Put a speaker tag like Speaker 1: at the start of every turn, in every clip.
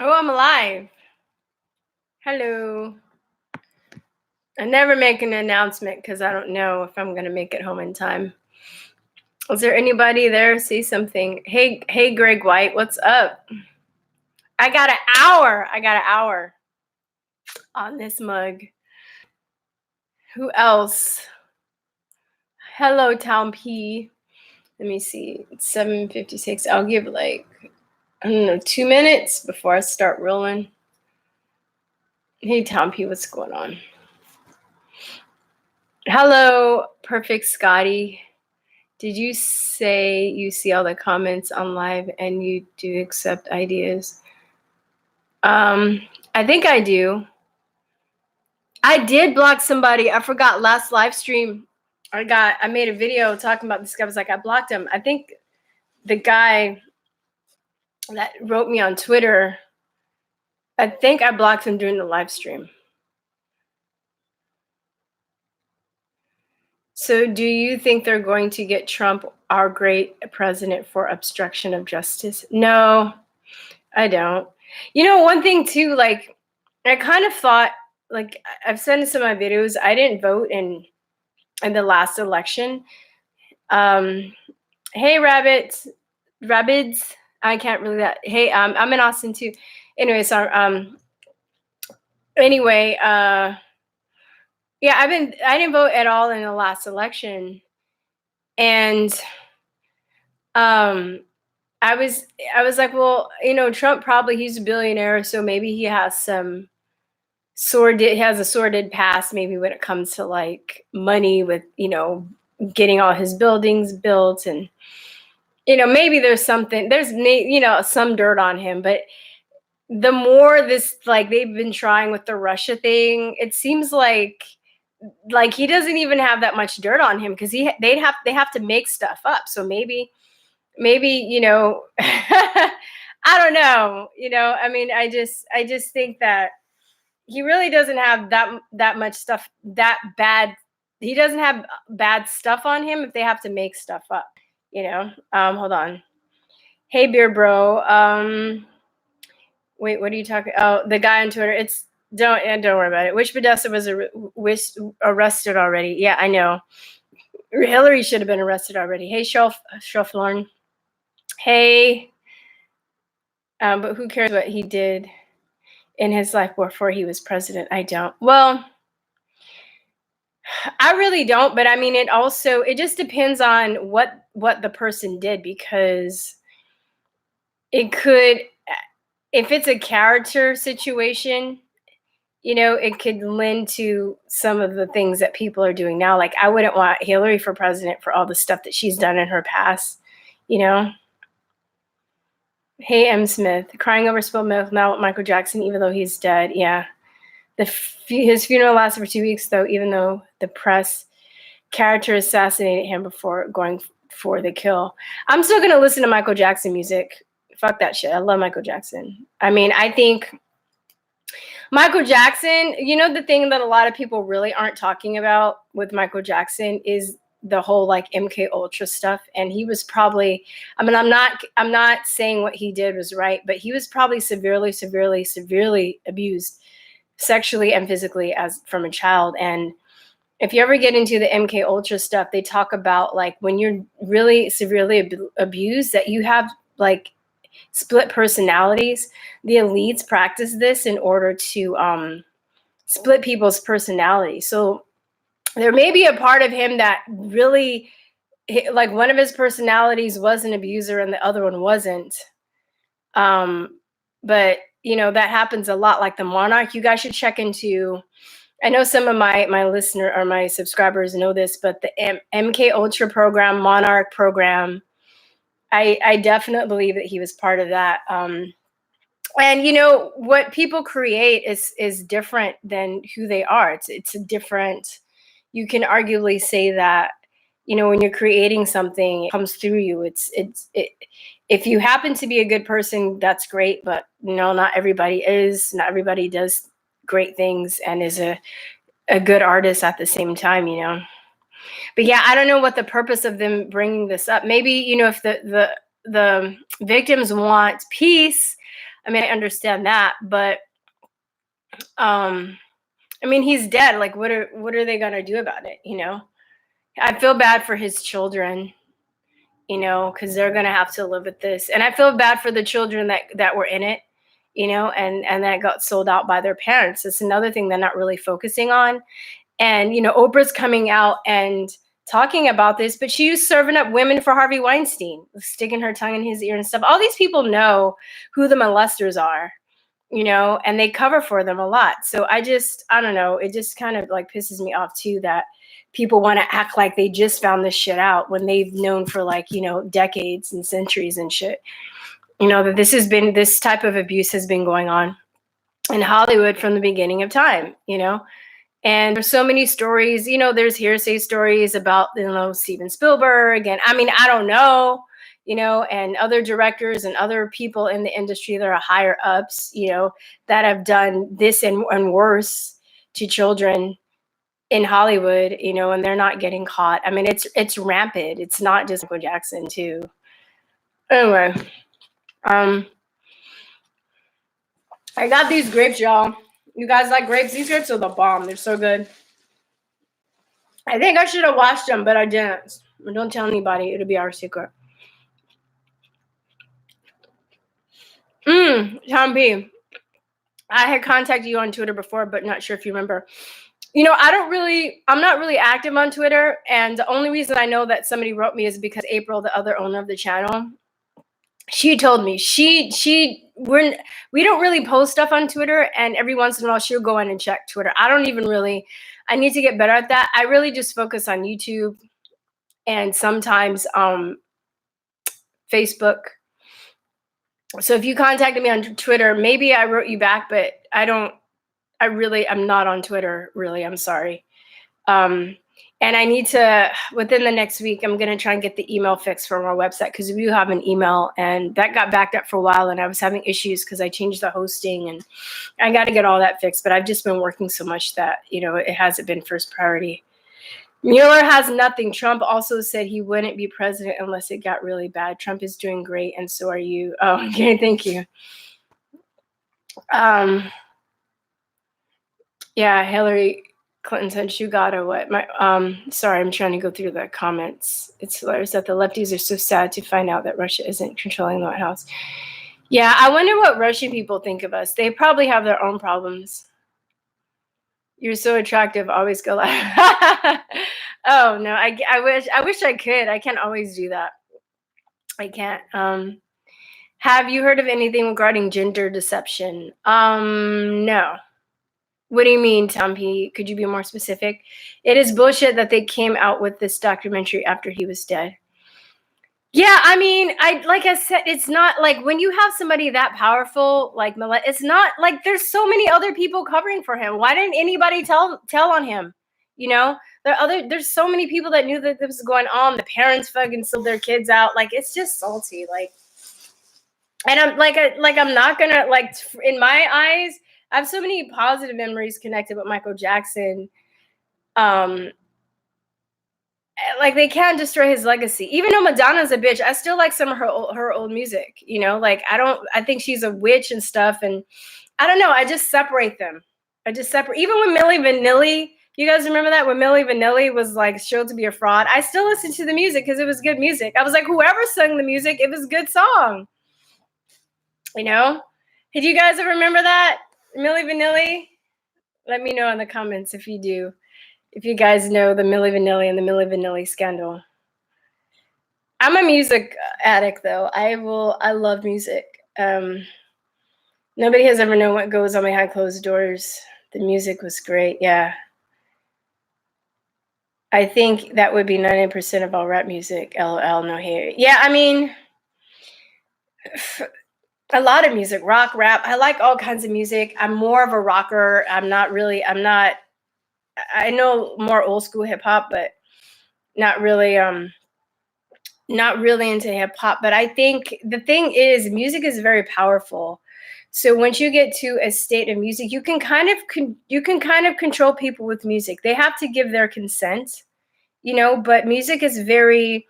Speaker 1: Oh, I'm alive. Hello. I never make an announcement because I don't know if I'm gonna make it home in time. Is there anybody there? See something. Hey, Greg White, what's up? I got an hour. I got an hour on this mug. Who else? Hello, Tom P. Let me see. It's 7:56. I'll give like, I don't know, 2 minutes before I start rolling. Hey, Tom P, what's going on? Hello, Perfect Scotty. Did you say you see all the comments on live and you do accept ideas? I think I do. I did block somebody. I forgot last live stream. I made a video talking about this guy. I was like, I blocked him. I think the guy that wrote me on Twitter, I think I blocked him during the live stream. So do you think they're going to get Trump, our great president, for obstruction of justice? No, I don't. You know, one thing too, like I kind of thought, like I've said in some of my videos, I didn't vote in the last election. Hey, rabbits. I can't really that. Hey, I'm in Austin too. Anyway, so anyway, yeah, I didn't vote at all in the last election, and I was like, well, you know, Trump probably he's a billionaire, so maybe he has some has a sordid past maybe when it comes to like money with, you know, getting all his buildings built, and you know, maybe there's something you know, some dirt on him. But the more this, like, they've been trying with the Russia thing, it seems like he doesn't even have that much dirt on him, because they have to make stuff up. So maybe, you know, I don't know, you know, I mean, I just think that he really doesn't have that much stuff that bad. He doesn't have bad stuff on him if they have to make stuff up, you know. Hold on. Hey, beer bro. Wait, what are you talking? Oh, the guy on Twitter. It's don't worry about it. Which Podesta was arrested already? Yeah, I know. Hillary should have been arrested already. Hey, Shelflorn. Hey, but who cares what he did in his life before he was president? I don't. Well, I really don't, but I mean, it just depends on what the person did, because it could, if it's a character situation, you know, it could lend to some of the things that people are doing now. Like, I wouldn't want Hillary for president for all the stuff that she's done in her past, you know. Hey, M. Smith, crying over spilled milk now with Michael Jackson, even though he's dead. Yeah, his funeral lasted for 2 weeks, though, even though the press character assassinated him before going for the kill. I'm still gonna listen to Michael Jackson music. Fuck that shit. I love Michael Jackson. I mean, I think Michael Jackson, you know, the thing that a lot of people really aren't talking about with Michael Jackson is the whole like MK Ultra stuff. And he was probably, I mean, I'm not saying what he did was right, but he was probably severely abused sexually and physically as from a child. And if you ever get into the MK Ultra stuff, they talk about like when you're really severely abused, that you have like split personalities. The elites practice this in order to split people's personalities. So there may be a part of him that really, like, one of his personalities was an abuser and the other one wasn't. But you know, that happens a lot. Like the Monarch, you guys should check into. I know some of my listener or my subscribers know this, but the MK Ultra program, Monarch program, I definitely believe that he was part of that. And you know what people create is different than who they are. It's a different. You can arguably say that, you know, when you're creating something, it comes through you. If you happen to be a good person, that's great. But you know, not everybody is. Not everybody does great things and is a good artist at the same time, you know. But yeah, I don't know what the purpose of them bringing this up. Maybe, you know, if the victims want peace, I mean, I understand that, but um, I mean, he's dead. Like, what are they gonna do about it? I feel bad for his children, because they're gonna have to live with this, and I feel bad for the children that were in it, and that got sold out by their parents. It's another thing they're not really focusing on. And Oprah's coming out and talking about this, but she was serving up women for Harvey Weinstein, sticking her tongue in his ear and stuff. All these people know who the molesters are, and they cover for them a lot. So I don't know. It just kind of like pisses me off too that people want to act like they just found this shit out when they've known for like, decades and centuries and shit. That this type of abuse has been going on in Hollywood from the beginning of time, And there's so many stories, there's hearsay stories about, Steven Spielberg. And I mean, I don't know, and other directors and other people in the industry that are higher ups, that have done this and worse to children in Hollywood, and they're not getting caught. I mean, it's rampant. It's not just Michael Jackson too. Anyway, I got these grapes, y'all. You guys like grapes? These grapes are the bomb. They're so good. I think I should have washed them, but I didn't. Don't tell anybody. It'll be our secret. Tom B. I had contacted you on Twitter before, but not sure if you remember. I'm not really active on Twitter. And the only reason I know that somebody wrote me is because April, the other owner of the channel, she told me we don't really post stuff on Twitter, and every once in a while she'll go in and check Twitter. I need to get better at that. I really just focus on YouTube and sometimes Facebook. So if you contacted me on Twitter, maybe I wrote you back, but I'm not on Twitter, really. I'm sorry. And I need to, within the next week, I'm going to try and get the email fixed from our website, because we do have an email, and that got backed up for a while, and I was having issues because I changed the hosting, and I got to get all that fixed. But I've just been working so much that, it hasn't been first priority. Mueller has nothing. Trump also said he wouldn't be president unless it got really bad. Trump is doing great, and so are you. Oh, okay, thank you. Yeah, Hillary Clinton said, "You got or what?" Sorry, I'm trying to go through the comments. It's hilarious that the lefties are so sad to find out that Russia isn't controlling the White House. Yeah, I wonder what Russian people think of us. They probably have their own problems. You're so attractive. Always go live. Oh no, I wish I could. I can't always do that. I can't. Have you heard of anything regarding gender deception? No. What do you mean, Tom P? Could you be more specific? It is bullshit that they came out with this documentary after he was dead. Yeah, I mean, like I said, it's not like when you have somebody that powerful, like it's not like there's so many other people covering for him. Why didn't anybody tell on him? There's so many people that knew that this was going on. The parents fucking sold their kids out. Like, it's just salty. Like, and I'm not gonna, like, in my eyes, I have so many positive memories connected with Michael Jackson. Like, they can't destroy his legacy. Even though Madonna's a bitch, I still like some of her old music. Like, I think she's a witch and stuff, and I don't know. I just separate them. Even when Milli Vanilli, you guys remember that when Milli Vanilli was like showed to be a fraud? I still listened to the music because it was good music. I was like, whoever sung the music, it was a good song. Did you guys ever remember that? Milli Vanilli? Let me know in the comments if you do. If you guys know the Milli Vanilli and the Milli Vanilli scandal. I'm a music addict, though. I love music. Nobody has ever known what goes on behind closed doors. The music was great. Yeah. I think that would be 90% of all rap music. LOL, no hate. Yeah, I mean, a lot of music, rock, rap. I like all kinds of music. I'm more of a rocker. I know more old school hip hop, but not really into hip hop. But I think the thing is, music is very powerful. So once you get to a state of music, you can kind of control people with music. They have to give their consent, but music is very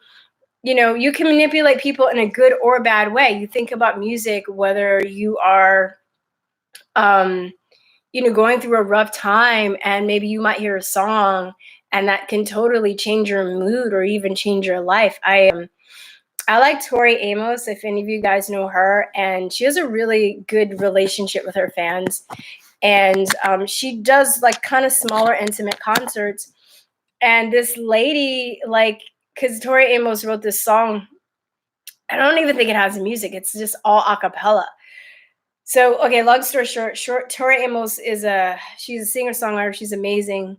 Speaker 1: you can manipulate people in a good or bad way. You think about music, whether you are, um, going through a rough time, and maybe you might hear a song and that can totally change your mood or even change your life. I like Tori Amos, if any of you guys know her, and she has a really good relationship with her fans. And she does like kind of smaller, intimate concerts. And this lady, like, because Tori Amos wrote this song, I don't even think it has music. It's just all a cappella. So, okay, long story short, Tori Amos she's a singer songwriter. She's amazing.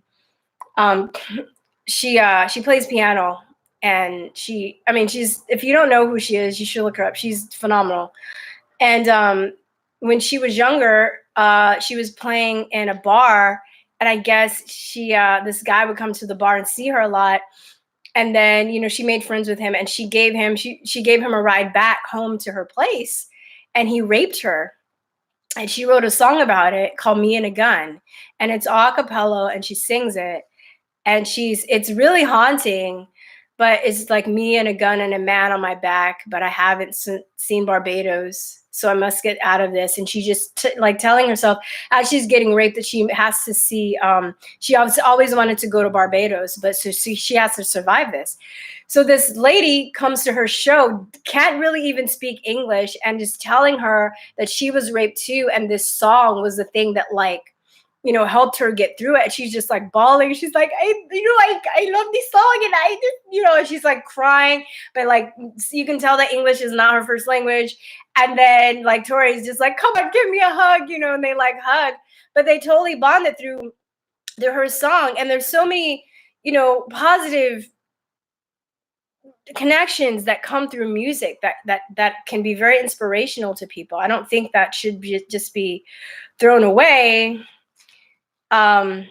Speaker 1: Um, she plays piano, and she's, if you don't know who she is, you should look her up. She's phenomenal. And when she was younger, she was playing in a bar, and I guess this guy would come to the bar and see her a lot. And then, she made friends with him, and she gave him a ride back home to her place, and he raped her. And she wrote a song about it called Me and a Gun, and it's a cappella, and she sings it, and it's really haunting. But it's like me and a gun and a man on my back, but I haven't seen Barbados, so I must get out of this. And she just like telling herself as she's getting raped that she has to see, she always wanted to go to Barbados, but so she has to survive this. So this lady comes to her show, can't really even speak English, and is telling her that she was raped too, and this song was the thing that, like, helped her get through it. She's just like bawling. She's like, I love this song, and I just, and she's like crying, but like you can tell that English is not her first language. And then like Tori's just like, come on, give me a hug, and they like hug, but they totally bonded through her song. And there's so many, positive connections that come through music that can be very inspirational to people. I don't think that should just be thrown away. um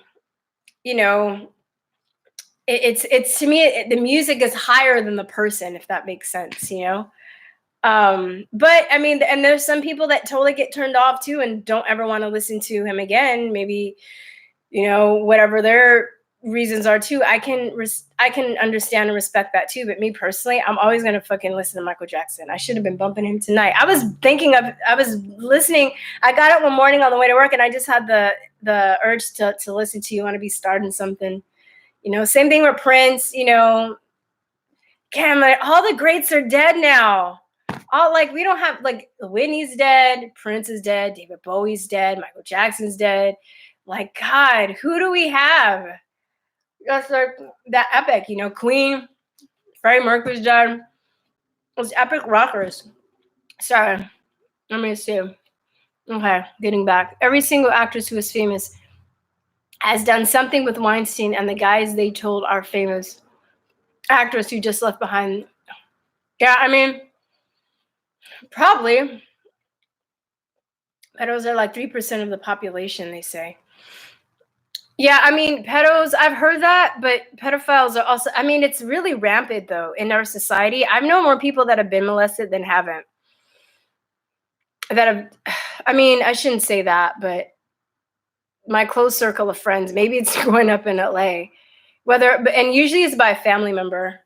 Speaker 1: it's to me, the music is higher than the person, if that makes sense. But I mean, and there's some people that totally get turned off too and don't ever want to listen to him again, maybe, whatever their reasons are too. I can understand and respect that too. But me personally, I'm always gonna fucking listen to Michael Jackson. I should have been bumping him tonight. I was listening. I got up one morning on the way to work, and I just had the urge to listen to You Want to Be Starting Something. Same thing with Prince. Like, all the greats are dead now. All, like, we don't have, like, Whitney's dead, Prince is dead, David Bowie's dead, Michael Jackson's dead. Like, God, who do we have? That's like that epic, Queen, Freddie Mercury's dead. Those epic rockers. Sorry, let me see. Okay, getting back. Every single actress who is famous has done something with Weinstein, and the guys they told are famous actress who just left behind. Yeah, I mean, probably. Pedos are like 3% of the population, they say. Yeah, I mean, pedos, I've heard that, but pedophiles are also, I mean, it's really rampant though in our society. I've known more people that have been molested than haven't. That have, I mean, I shouldn't say that, but my close circle of friends, maybe it's growing up in LA, and usually it's by a family member.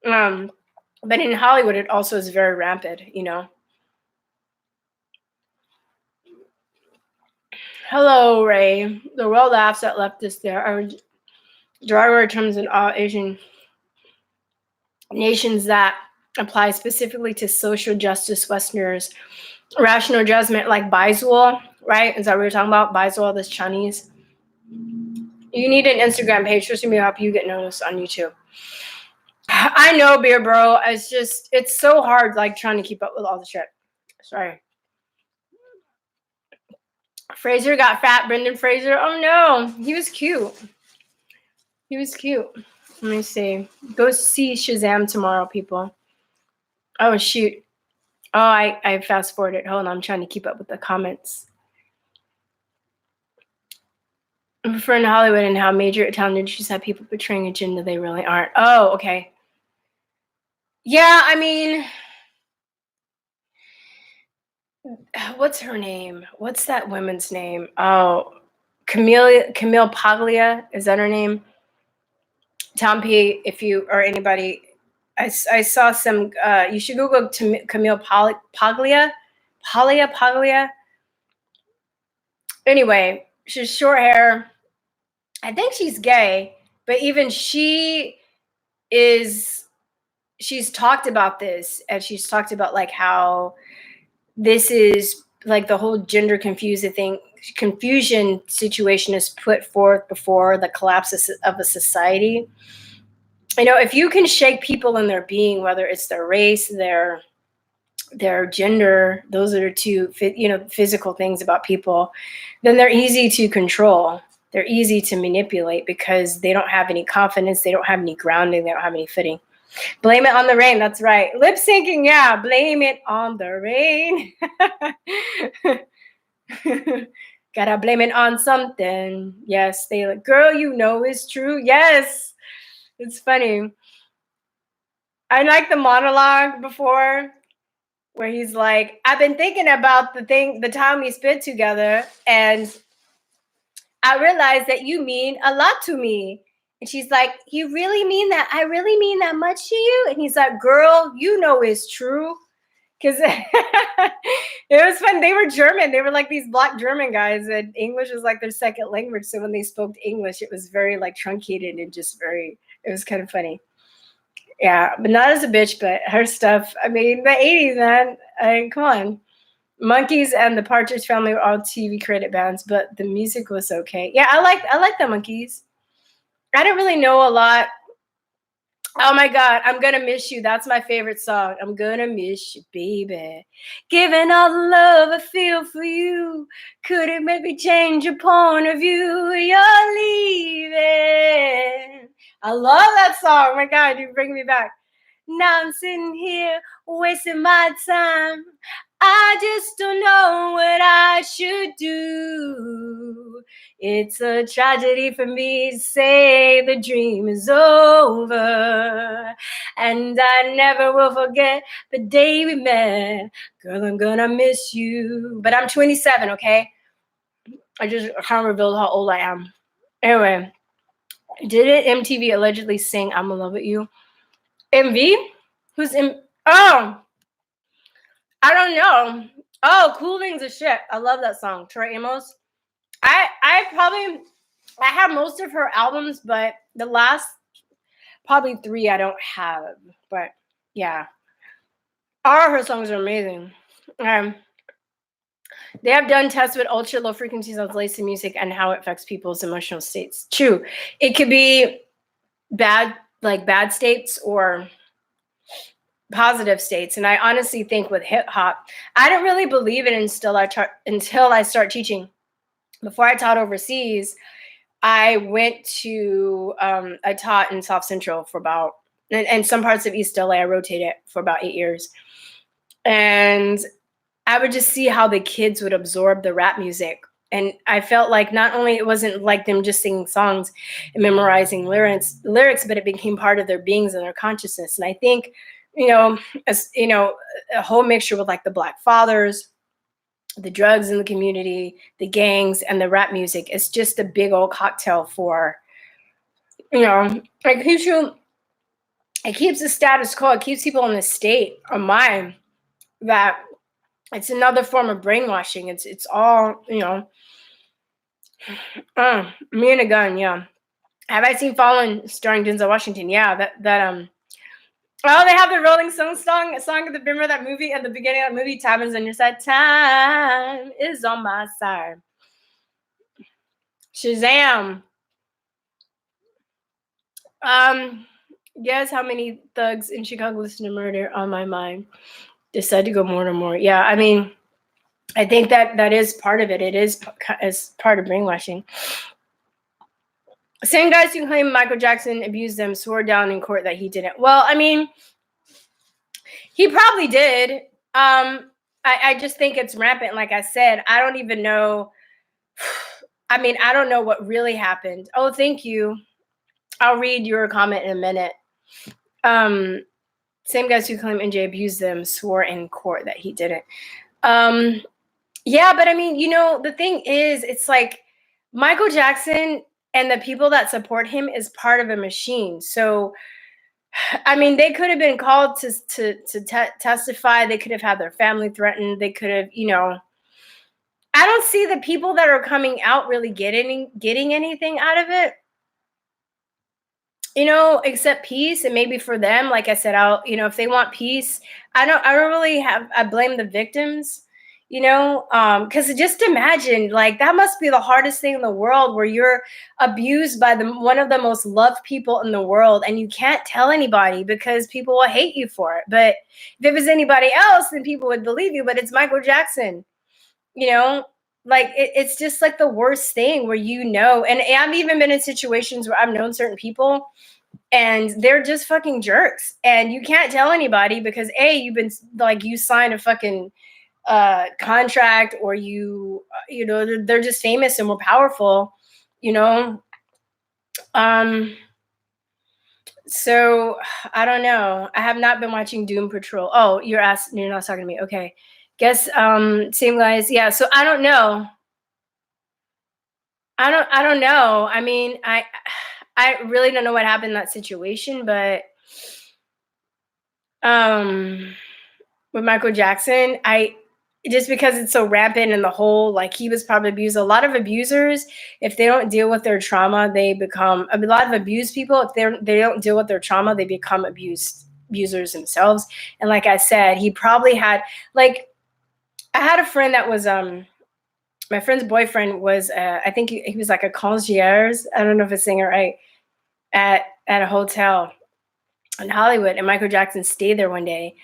Speaker 1: But in Hollywood, it also is very rampant, Hello, Ray. The world laughs at leftists. There are derogatory terms in all Asian nations that apply specifically to social justice Westerners. Rational judgment, like Baizul, right? Is that what you're talking about? Baizul, this Chinese. You need an Instagram page just to help you get noticed on YouTube. I know, beer bro. It's so hard, like, trying to keep up with all the shit. Sorry. Fraser got fat. Brendan Fraser. Oh no, he was cute. Let me see. Go see Shazam tomorrow, people. Oh shoot. Oh, I fast forwarded. Hold on, I'm trying to keep up with the comments. I'm referring to Hollywood and how major Italian industries have people portraying a gender they really aren't. Oh, okay. Yeah, I mean, what's her name? What's that woman's name? Oh, Camille Paglia. Is that her name? Tom P, if you or anybody, I saw some. You should Google Camille Paglia. Anyway, she's short hair. I think she's gay, but even she's talked about this, and she's talked about like how this is like the whole gender confusion situation is put forth before the collapse of a society. If you can shake people in their being, whether it's their race, their gender, those are two physical things about people, then they're easy to control. They're easy to manipulate because they don't have any confidence, they don't have any grounding, they don't have any footing. Blame it on the rain. That's right. Lip syncing. Yeah. Blame it on the rain. Gotta blame it on something. Yes. They like, girl, it's true. Yes. It's funny. I like the monologue before where he's like, I've been thinking about the time we spent together, and I realized that you mean a lot to me. And she's like, you really mean that? I really mean that much to you? And he's like, girl, it's true. Because it was fun. They were German. They were like these Black German guys, and English was like their second language. So when they spoke English, it was very like truncated and just it was kind of funny. Yeah, but not as a bitch, but her stuff. I mean, the 80s, man. Come on. Monkeys and the Partridge Family were all TV credit bands, but the music was okay. Yeah, I like the Monkeys. I don't really know a lot. Oh my God, I'm gonna miss you. That's my favorite song. I'm gonna miss you, baby. Giving all the love I feel for you. Could it maybe change your point of view? You're leaving. I love that song. Oh my God, you bring me back. Now I'm sitting here wasting my time. I just don't know what I should do. It's a tragedy for me to say the dream is over. And I never will forget the day we met. Girl, I'm gonna miss you. But I'm 27, okay? I can't reveal how old I am. Anyway, didn't MTV allegedly sing I'm in Love With You? MV? Who's in? Oh, I don't know. Oh, Cool Things of Shit. I love that song. Tori Amos. I have most of her albums, but the last probably 3 I don't have. But yeah, all her songs are amazing. They have done tests with ultra low frequencies of lace music and how it affects people's emotional states. True, it could be bad states or positive states. And I honestly think with hip hop, I didn't really believe it until I start teaching. Before I taught overseas, I went to I taught in South Central for about and some parts of East LA. I rotated for about 8 years, and I would just see how the kids would absorb the rap music. And I felt like not only it wasn't like them just singing songs and memorizing lyrics, but it became part of their beings and their consciousness. And I think, as a whole mixture with like the Black fathers, the drugs in the community, the gangs, and the rap music. It's just a big old cocktail for, it keeps the status quo. It keeps people in a state of mind that it's another form of brainwashing. It's all, Me and a Gun, yeah. Have I seen Fallen starring Denzel Washington? Yeah, oh, they have the Rolling Stones song at the remember that movie at the beginning of that movie, Time is on your side. Time is on my side. Shazam. Guess how many thugs in Chicago listen to Murder on My Mind decide to go more and more. Yeah, I mean, I think that is part of it. It is as part of brainwashing. Same guys who claim Michael Jackson abused them swore down in court that he didn't. Well, I mean, he probably did. I just think it's rampant. Like I said, I don't even know. I mean, I don't know what really happened. Oh, thank you. I'll read your comment in a minute. Same guys who claim NJ abused them swore in court that he didn't. Yeah, but I mean, the thing is, it's like Michael Jackson and the people that support him is part of a machine. So, I mean, they could have been called to testify. They could have had their family threatened. They could have, I don't see the people that are coming out really getting anything out of it, except peace. And maybe for them, like I said, if they want peace, I don't really I blame the victims, because just imagine, like, that must be the hardest thing in the world, where you're abused by one of the most loved people in the world, and you can't tell anybody because people will hate you for it. But if it was anybody else, then people would believe you. But it's Michael Jackson, you know like it's just like the worst thing, where, and I've even been in situations where I've known certain people, and they're just fucking jerks, and you can't tell anybody because you've been, like, you signed a fucking contract, or they're just famous and more powerful, you know so I don't know. I have not been watching Doom Patrol. Oh, you're not talking to me. Okay, guess same guys. Yeah, so I don't know. I don't know. I mean, I really don't know what happened in that situation, but um with Michael Jackson, I just because it's so rampant, and the whole, like, he was probably abused. A lot of abusers, if they don't deal with their trauma, they become a lot of abused people. If they don't deal with their trauma, they become abusers themselves. And like I said, he probably had, like, I had a friend that was my friend's boyfriend was I think he was like a concierge. I don't know if it's saying it right, at a hotel in Hollywood, and Michael Jackson stayed there one day.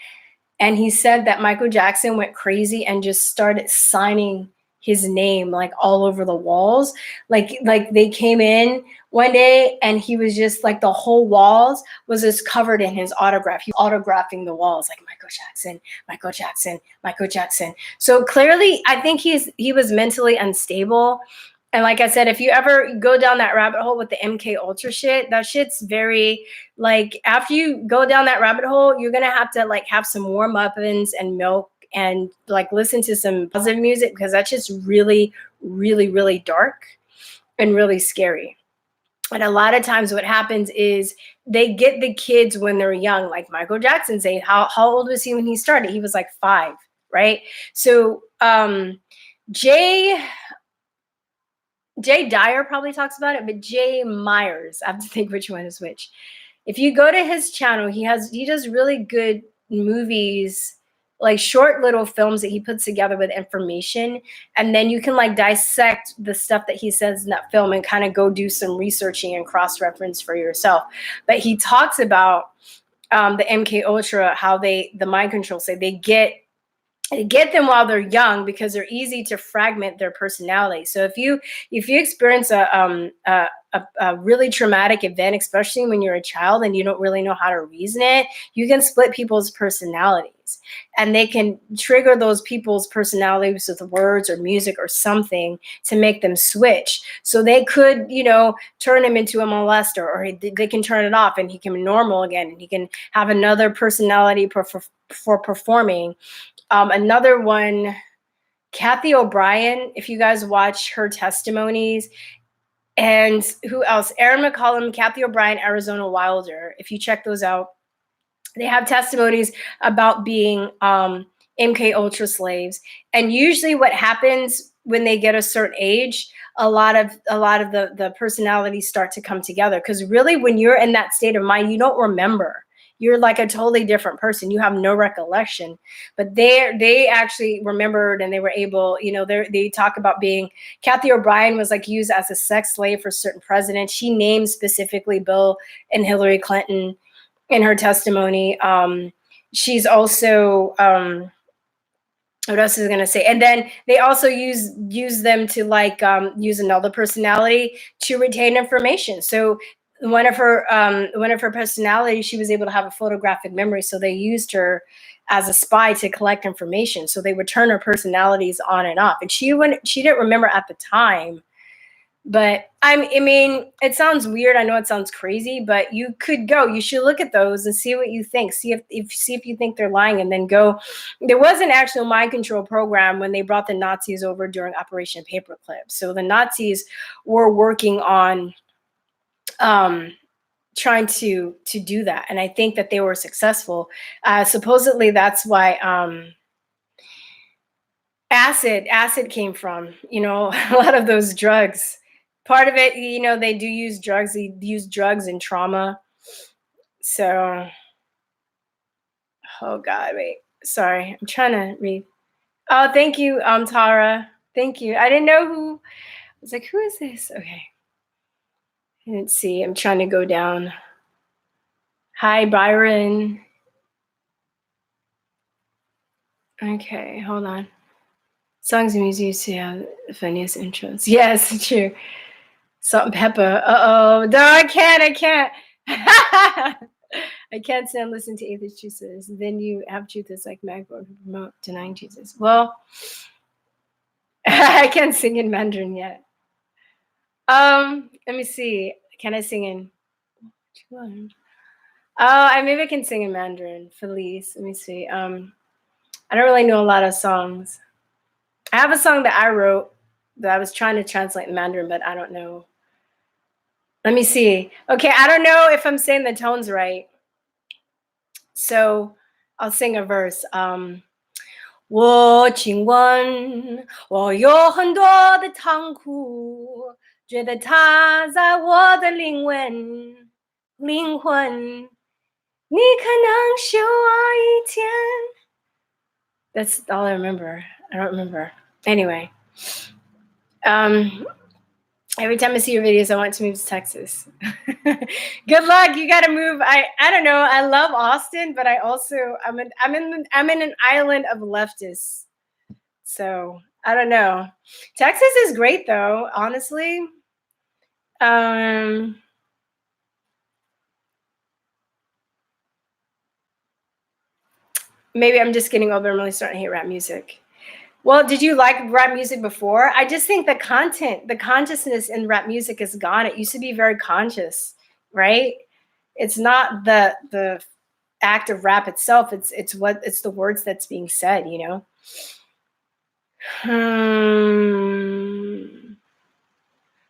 Speaker 1: And he said that Michael Jackson went crazy and just started signing his name, like, all over the walls. Like they came in one day, and he was just like, the whole walls was just covered in his autograph. He was autographing the walls, like, Michael Jackson, Michael Jackson, Michael Jackson. So clearly, I think he was mentally unstable. And like I said, if you ever go down that rabbit hole with the MK Ultra shit, that shit's very, like, after you go down that rabbit hole, you're gonna have to, like, have some warm muffins and milk, and, like, listen to some positive music, because that's just really, really, really dark and really scary. And a lot of times what happens is they get the kids when they're young, like Michael Jackson's age. How old was he when he started? He was like 5, right? So Jay Dyer probably talks about it, but Jay Myers, I have to think which one is which. If you go to his channel, he does really good movies, like short little films that he puts together with information, and then you can, like, dissect the stuff that he says in that film and kind of go do some researching and cross-reference for yourself. But he talks about the MK Ultra, how the mind control, say they get them while they're young, because they're easy to fragment their personality. So if you experience a really traumatic event, especially when you're a child and you don't really know how to reason it, you can split people's personalities, and they can trigger those people's personalities with words or music or something to make them switch. So they could, turn him into a molester, or they can turn it off and he can be normal again, and he can have another personality for performing. Another one, Kathy O'Brien, if you guys watch her testimonies, and who else? Aaron McCollum, Kathy O'Brien, Arizona Wilder. If you check those out, they have testimonies about being MK Ultra slaves. And usually what happens when they get a certain age, a lot of the personalities start to come together. Because really, when you're in that state of mind, you don't remember. You're like a totally different person. You have no recollection. But they actually remembered, and they were able, they talk about being, Kathy O'Brien was, like, used as a sex slave for certain presidents. She named specifically Bill and Hillary Clinton in her testimony. She's also what else is I gonna say? And then they also use them to, like, use another personality to retain information. So one of her personalities, she was able to have a photographic memory, so they used her as a spy to collect information. So they would turn her personalities on and off, and she didn't remember at the time. But I mean, it sounds weird. I know it sounds crazy, but you should look at those and see what you think. See if you think they're lying, and then go. There was an actual mind control program when they brought the Nazis over during Operation Paperclip. So the Nazis were working on um, trying to do that, and I think that they were successful. Supposedly, that's why acid came from. A lot of those drugs. Part of it, they do use drugs. They use drugs in trauma. So, oh God, wait. Sorry, I'm trying to read. Oh, thank you, Tara. Thank you. I didn't know who. I was like, who is this? Okay. I didn't see. I'm trying to go down. Hi, Byron. Okay, hold on. Songs and music used to have the funniest intros. Yes, true. Salt and pepper. Uh-oh. No, I can't. I can't stand listening to atheist Jesus. Then you have truthers like MacBook who promote denying Jesus. Well, I can't sing in Mandarin yet. Let me see. Can I sing in? Oh, maybe I can sing in Mandarin. Felice. Let me see. I don't really know a lot of songs. I have a song that I wrote that I was trying to translate in Mandarin, but I don't know. Let me see. Okay, I don't know if I'm saying the tones right. So I'll sing a verse. 我请问，我有很多的痛苦，觉得它在我的灵魂，你可能修我一天。That's all I remember. I don't remember. Anyway, every time I see your videos, I want to move to Texas. Good luck. You got to move. I don't know. I love Austin, but I'm in an island of leftists. So I don't know. Texas is great though, honestly. Maybe I'm just getting older. I'm really starting to hate rap music. Well, did you like rap music before? I just think the consciousness in rap music is gone. It used to be very conscious, right? It's not the act of rap itself. It's the words that's being said,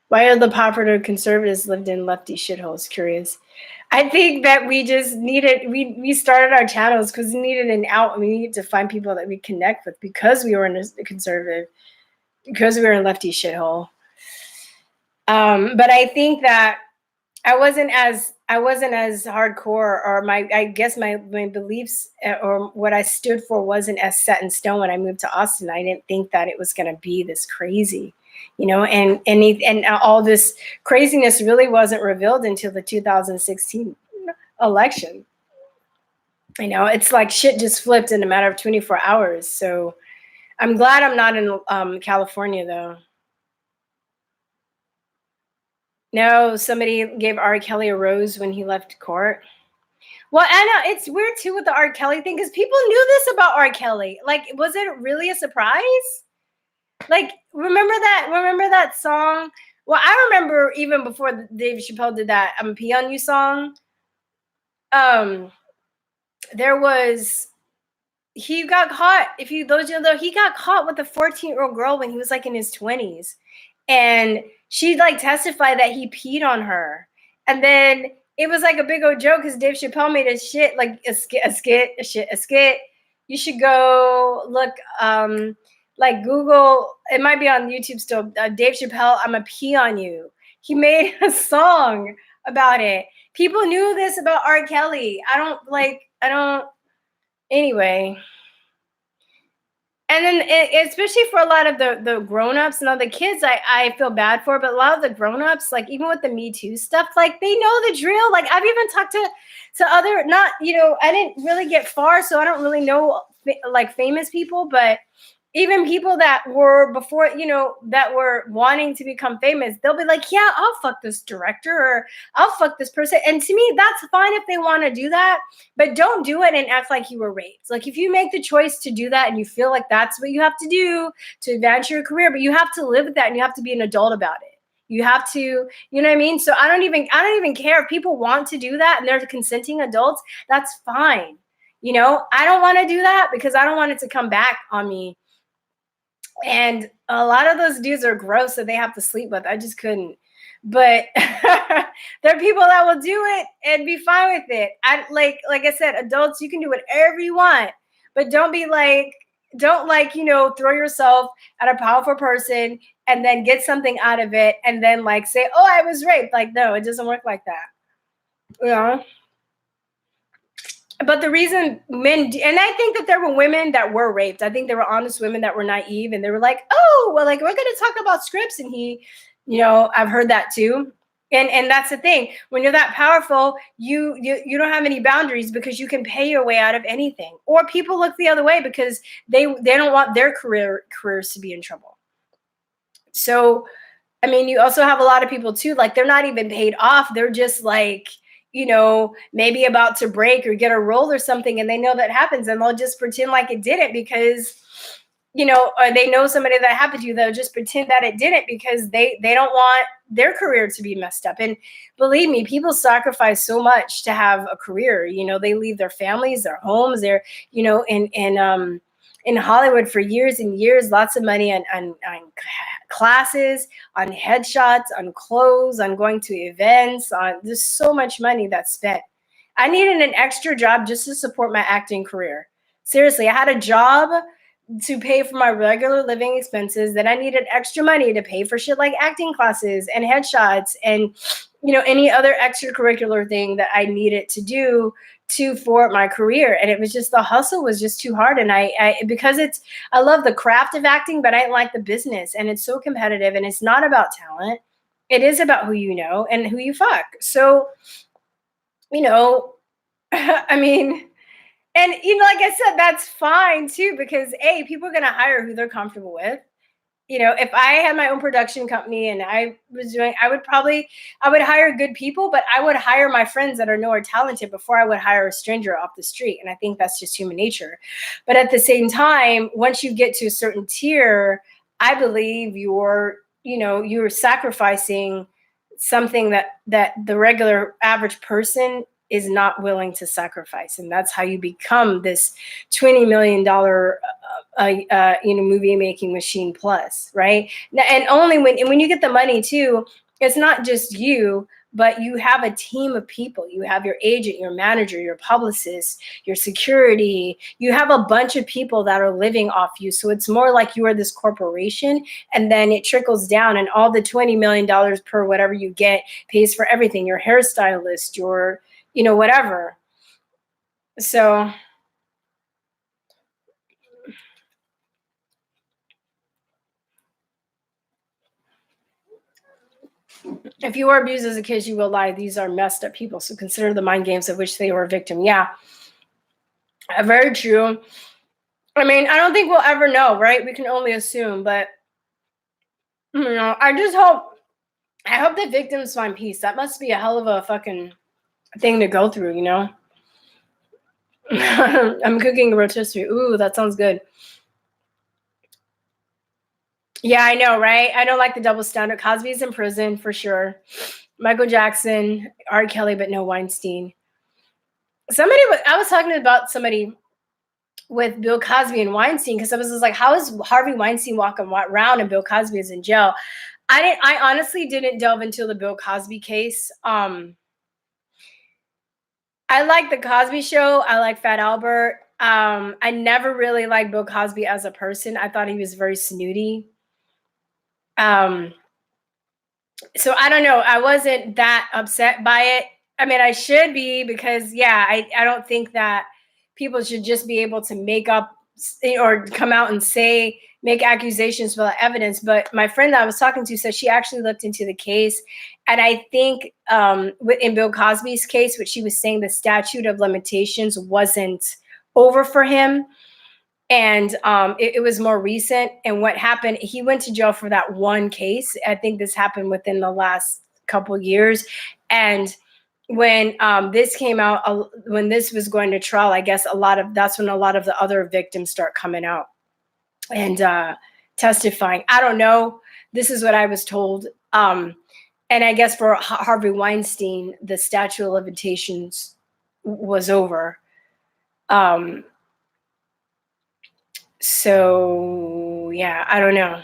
Speaker 1: Why are the popular conservatives lived in lefty shitholes? Curious. I think that we just needed, we started our channels because we needed an out. We needed to find people that we connect with because we were in a conservative, because we were in lefty shithole. But I think that I wasn't as hardcore, or I guess my beliefs or what I stood for wasn't as set in stone when I moved to Austin. I didn't think that it was going to be this crazy, and all this craziness really wasn't revealed until the 2016 election. It's like shit just flipped in a matter of 24 hours. So I'm glad I'm not in California though. No, somebody gave R. Kelly a rose when he left court. Well, Anna, it's weird too with the R. Kelly thing because people knew this about R. Kelly. Like, was it really a surprise? Like, remember that song? Well, I remember even before Dave Chappelle did that Pee on You song. There was, he got caught. He got caught with a 14-year-old girl when he was like in his 20s. And she like testified that he peed on her. And then it was like a big old joke because Dave Chappelle made a shit, like a skit. You should go look, like Google, it might be on YouTube still, Dave Chappelle, I'm a pee on you. He made a song about it. People knew this about R. Kelly. Anyway. And then especially for a lot of the grown-ups, now the kids I feel bad for, but a lot of the grown-ups, like even with the Me Too stuff, like they know the drill. Like I've even talked to other, not, I didn't really get far, so I don't really know like famous people, but even people that were before, that were wanting to become famous, they'll be like, yeah, I'll fuck this director or I'll fuck this person. And to me, that's fine if they want to do that, but don't do it and act like you were raped. Like if you make the choice to do that and you feel like that's what you have to do to advance your career, but you have to live with that and you have to be an adult about it. You have to, you know what I mean? So I don't even care if people want to do that and they're consenting adults, that's fine. I don't want to do that because I don't want it to come back on me. And a lot of those dudes are gross that they have to sleep with. I just couldn't. but there are people that will do it and be fine with it. Like I said, adults, you can do whatever you want, but don't throw yourself at a powerful person and then get something out of it and then like say, oh, I was raped. Like, no, it doesn't work like that. You know? But the reason and I think that there were women that were raped. I think there were honest women that were naive and they were like, oh, well, like we're going to talk about scripts. And I've heard that too. And that's the thing. When you're that powerful, you don't have any boundaries because you can pay your way out of anything. Or people look the other way because they don't want their careers to be in trouble. So, I mean, you also have a lot of people too, like they're not even paid off. They're just like, maybe about to break or get a role or something. And they know that happens and they'll just pretend like it didn't because, or they know somebody that happened to you. They'll just pretend that it didn't because they don't want their career to be messed up. And believe me, people sacrifice so much to have a career. They leave their families, their homes, their, in Hollywood for years and years, lots of money on classes, on headshots, on clothes, on going to events, on there's so much money that's spent. I needed an extra job just to support my acting career. Seriously, I had a job to pay for my regular living expenses. Then I needed extra money to pay for shit like acting classes and headshots and any other extracurricular thing that I needed to do for my career. And it was just the hustle was just too hard. And I because I love the craft of acting, but I didn't like the business. And it's so competitive and it's not about talent. It is about who you know and who you fuck. So, I mean, and like I said, that's fine too, because people are gonna hire who they're comfortable with. If I had my own production company and I would hire good people, but I would hire my friends that are more talented before I would hire a stranger off the street. And I think that's just human nature. But at the same time, once you get to a certain tier, I believe you're sacrificing something that the regular average person is not willing to sacrifice. And that's how you become this $20 million movie making machine plus, right? And only when you get the money too, it's not just you, but you have a team of people. You have your agent, your manager, your publicist, your security. You have a bunch of people that are living off you. So it's more like you are this corporation, and then it trickles down, and all the $20 million per whatever you get pays for everything, your hairstylist, your whatever. So if you were abused as a kid, you will lie. These are messed up people. So consider the mind games of which they were a victim. Yeah, very true. I mean, I don't think we'll ever know, right? We can only assume, but I hope the victims find peace. That must be a hell of a fucking thing to go through, I'm cooking a rotisserie. Ooh, that sounds good. Yeah, I know, right? I don't like the double standard. Cosby's in prison for sure. Michael Jackson, R. Kelly, but no Weinstein. I was talking about somebody with Bill Cosby and Weinstein because I was just like, how is Harvey Weinstein walking around and Bill Cosby is in jail? I honestly didn't delve into the Bill Cosby case. I like the Cosby Show. I like Fat Albert. I never really liked Bill Cosby as a person. I thought he was very snooty. So I don't know. I wasn't that upset by it. I mean, I should be because, yeah, I don't think that people should just be able to make up or come out and make accusations without evidence. But my friend that I was talking to said she actually looked into the case. And I think in Bill Cosby's case, what she was saying, the statute of limitations wasn't over for him. And it was more recent. And what happened, he went to jail for that one case. I think this happened within the last couple of years. And when this came out, when this was going to trial, I guess that's when a lot of the other victims start coming out and testifying. I don't know. This is what I was told. And I guess for Harvey Weinstein, the statute of limitations was over. So yeah, I don't know.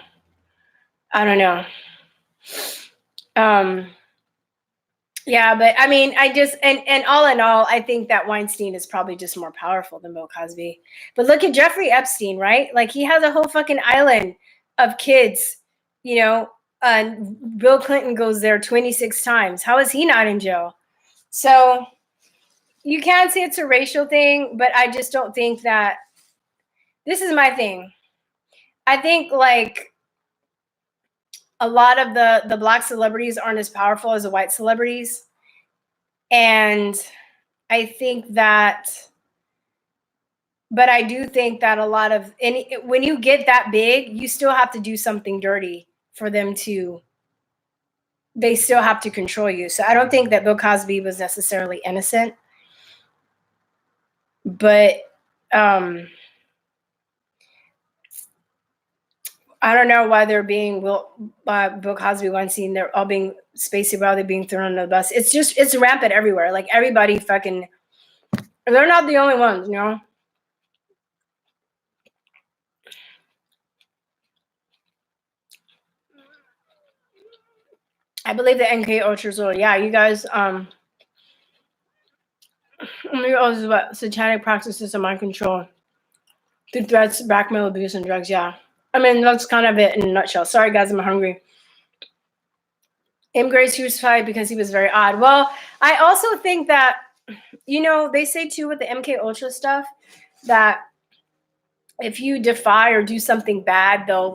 Speaker 1: Yeah, but I mean, I just and all in all, I think that Weinstein is probably just more powerful than Bill Cosby. But look at Jeffrey Epstein, right? Like he has a whole fucking island of kids, you know. Bill Clinton goes there 26 times. How is he not in jail? So you can say it's a racial thing, but I just don't think that this is my thing. I think like a lot of the black celebrities aren't as powerful as the white celebrities. And I think that, but I do think that a lot of when you get that big, you still have to do something dirty for them to, they still have to control you. So I don't think that Bill Cosby was necessarily innocent, but I don't know why they're being Bill Cosby, Weinstein, they're all being Spacey, while they're being thrown under the bus. It's just, it's rampant everywhere. Like everybody fucking, they're not the only ones, you know? I believe the MK Ultras will, yeah, you guys, what satanic practices of mind control through threats, blackmail, abuse, and drugs. Yeah. I mean, that's kind of it in a nutshell. Sorry, guys, I'm hungry. M. Grace crucified because he was very odd. Well, I also think that, you know, they say too with the MK Ultra stuff that if you defy or do something bad, they'll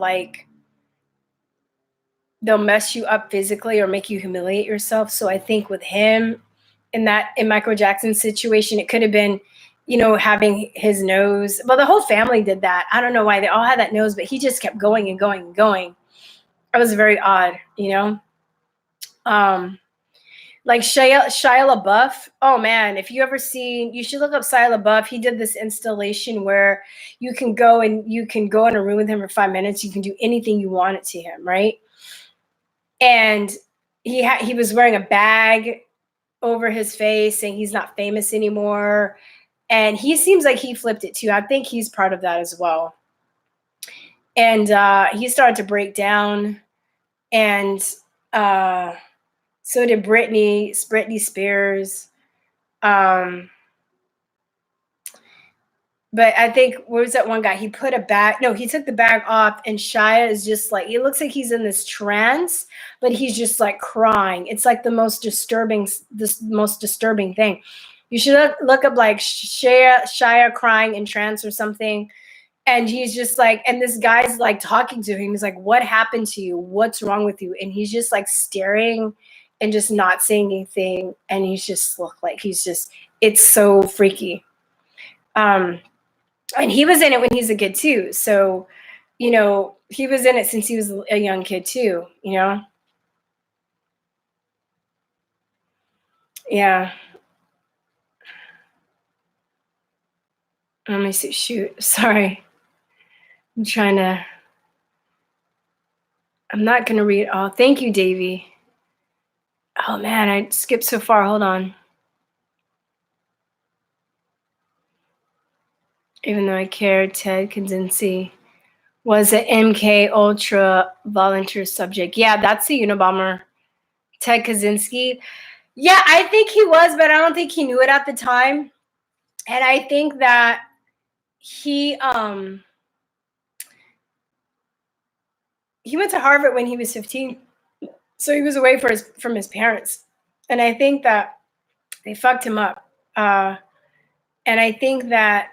Speaker 1: mess you up physically or make you humiliate yourself. So I think with him in Michael Jackson's situation, it could have been, you know, having his nose. Well, the whole family did that. I don't know why they all had that nose, but he just kept going and going and going. It was very odd, you know. Like Shia LaBeouf. Oh man, if you ever seen, you should look up Shia LaBeouf. He did this installation where you can go in a room with him for 5 minutes. You can do anything you want it to him, right? And he was wearing a bag over his face, saying he's not famous anymore. And he seems like he flipped it too. I think he's part of that as well. And he started to break down, and so did Britney Spears. But I think, what was that one guy? He put a bag, no, he took the bag off, and Shia is just like, it looks like he's in this trance, but he's just like crying. It's like the most disturbing thing. You should look up like Shia crying in trance or something. And he's just like, and this guy's like talking to him. He's like, what happened to you? What's wrong with you? And he's just like staring and just not saying anything. And he's just look like it's so freaky. And he was in it when he's a kid too. So, you know, he was in it since he was a young kid too, you know? Yeah. Let me see. Shoot. Sorry. I'm not going to read all. Thank you, Davey. Oh man, I skipped so far. Hold on. Even though I cared, Ted Kaczynski was an MK Ultra volunteer subject. Yeah, that's the Unabomber. Ted Kaczynski. Yeah, I think he was, but I don't think he knew it at the time. And I think that he went to Harvard when he was 15. So he was away from his parents. And I think that they fucked him up. And I think that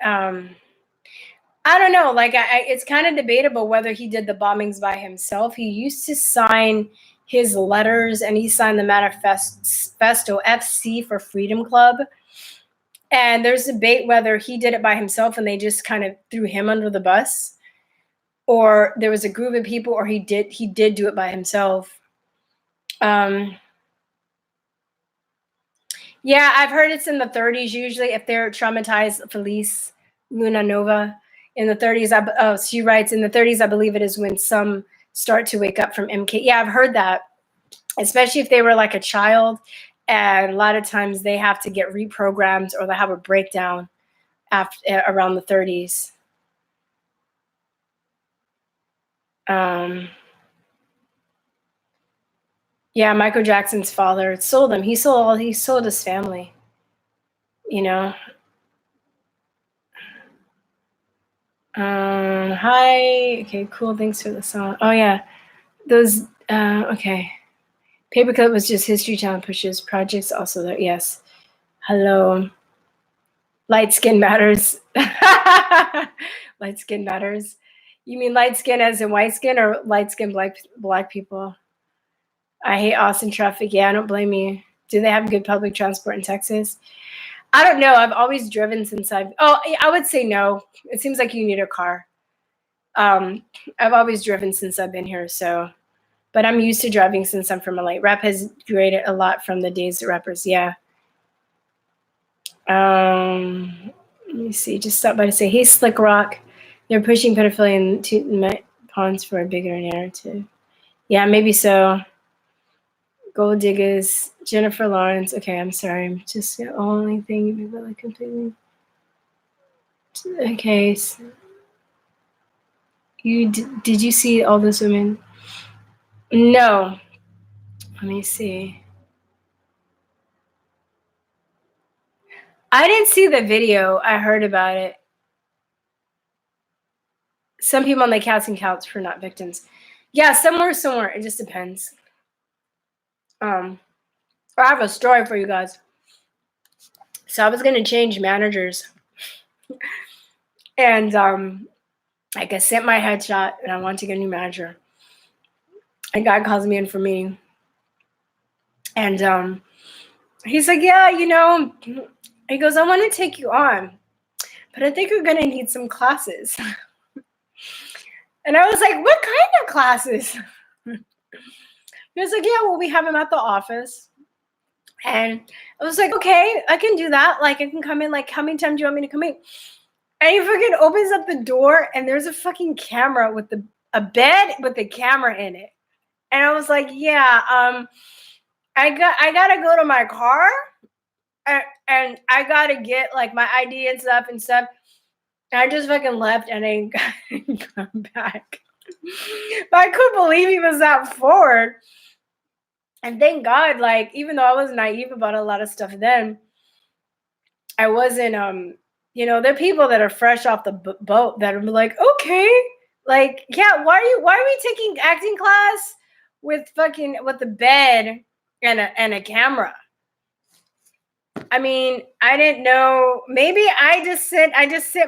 Speaker 1: I don't know, like it's kind of debatable whether he did the bombings by himself. He used to sign his letters, and he signed the manifesto FC for Freedom Club. And there's debate whether he did it by himself and they just kind of threw him under the bus, or there was a group of people, or he did do it by himself. Yeah, I've heard it's in the 30s usually if they're traumatized. Felice Luna Nova in the 30s. She writes in the 30s, I believe it is when some start to wake up from MK. Yeah, I've heard that, especially if they were like a child. And a lot of times they have to get reprogrammed, or they have a breakdown around the 30s. Yeah, Michael Jackson's father sold him. He sold his family. You know. Hi. Okay, cool. Thanks for the song. Oh yeah, those. Okay. Paperclip was just History Channel pushes projects. Also there. Yes. Hello. Light skin matters. Light skin matters. You mean light skin as in white skin or light skin black people? I hate Austin traffic. Yeah, I don't blame you. Do they have good public transport in Texas? I don't know. I've always driven since I would say no. It seems like you need a car. Um, I've always driven since I've been here, so but I'm used to driving since I'm from LA. Rap has graded a lot from the days of rappers, yeah. Let me see. Just stop by to say, hey, Slick Rock. They're pushing pedophilia into pawns for a bigger narrative. Yeah, maybe so. Gold Diggers, Jennifer Lawrence. Okay, I'm sorry. I'm just the only thing you really completely. Okay. So did you see all those women? No. Let me see. I didn't see the video. I heard about it. Some people on the casting couch for not victims. Yeah, somewhere. It just depends. I have a story for you guys. So I was gonna change managers, and like I sent my headshot, and I wanted to get a new manager. A guy calls me in for me, and he's like, "Yeah, he goes, I want to take you on, but I think you're gonna need some classes." And I was like, "What kind of classes?" He was like, "Yeah, well, we have him at the office." And I was like, "Okay, I can do that. Like, I can come in. Like, how many times do you want me to come in?" And he fucking opens up the door, and there's a fucking camera with a bed with a camera in it. And I was like, "Yeah, I gotta go to my car, and I gotta get like my ID and stuff and stuff." And I just fucking left and I didn't come back. But I couldn't believe he was that forward. And thank God, like, even though I was naive about a lot of stuff then, I wasn't there are people that are fresh off the boat that are like, okay, like, yeah, why are we taking acting class with the bed and a camera? I mean, I didn't know. Maybe I just sent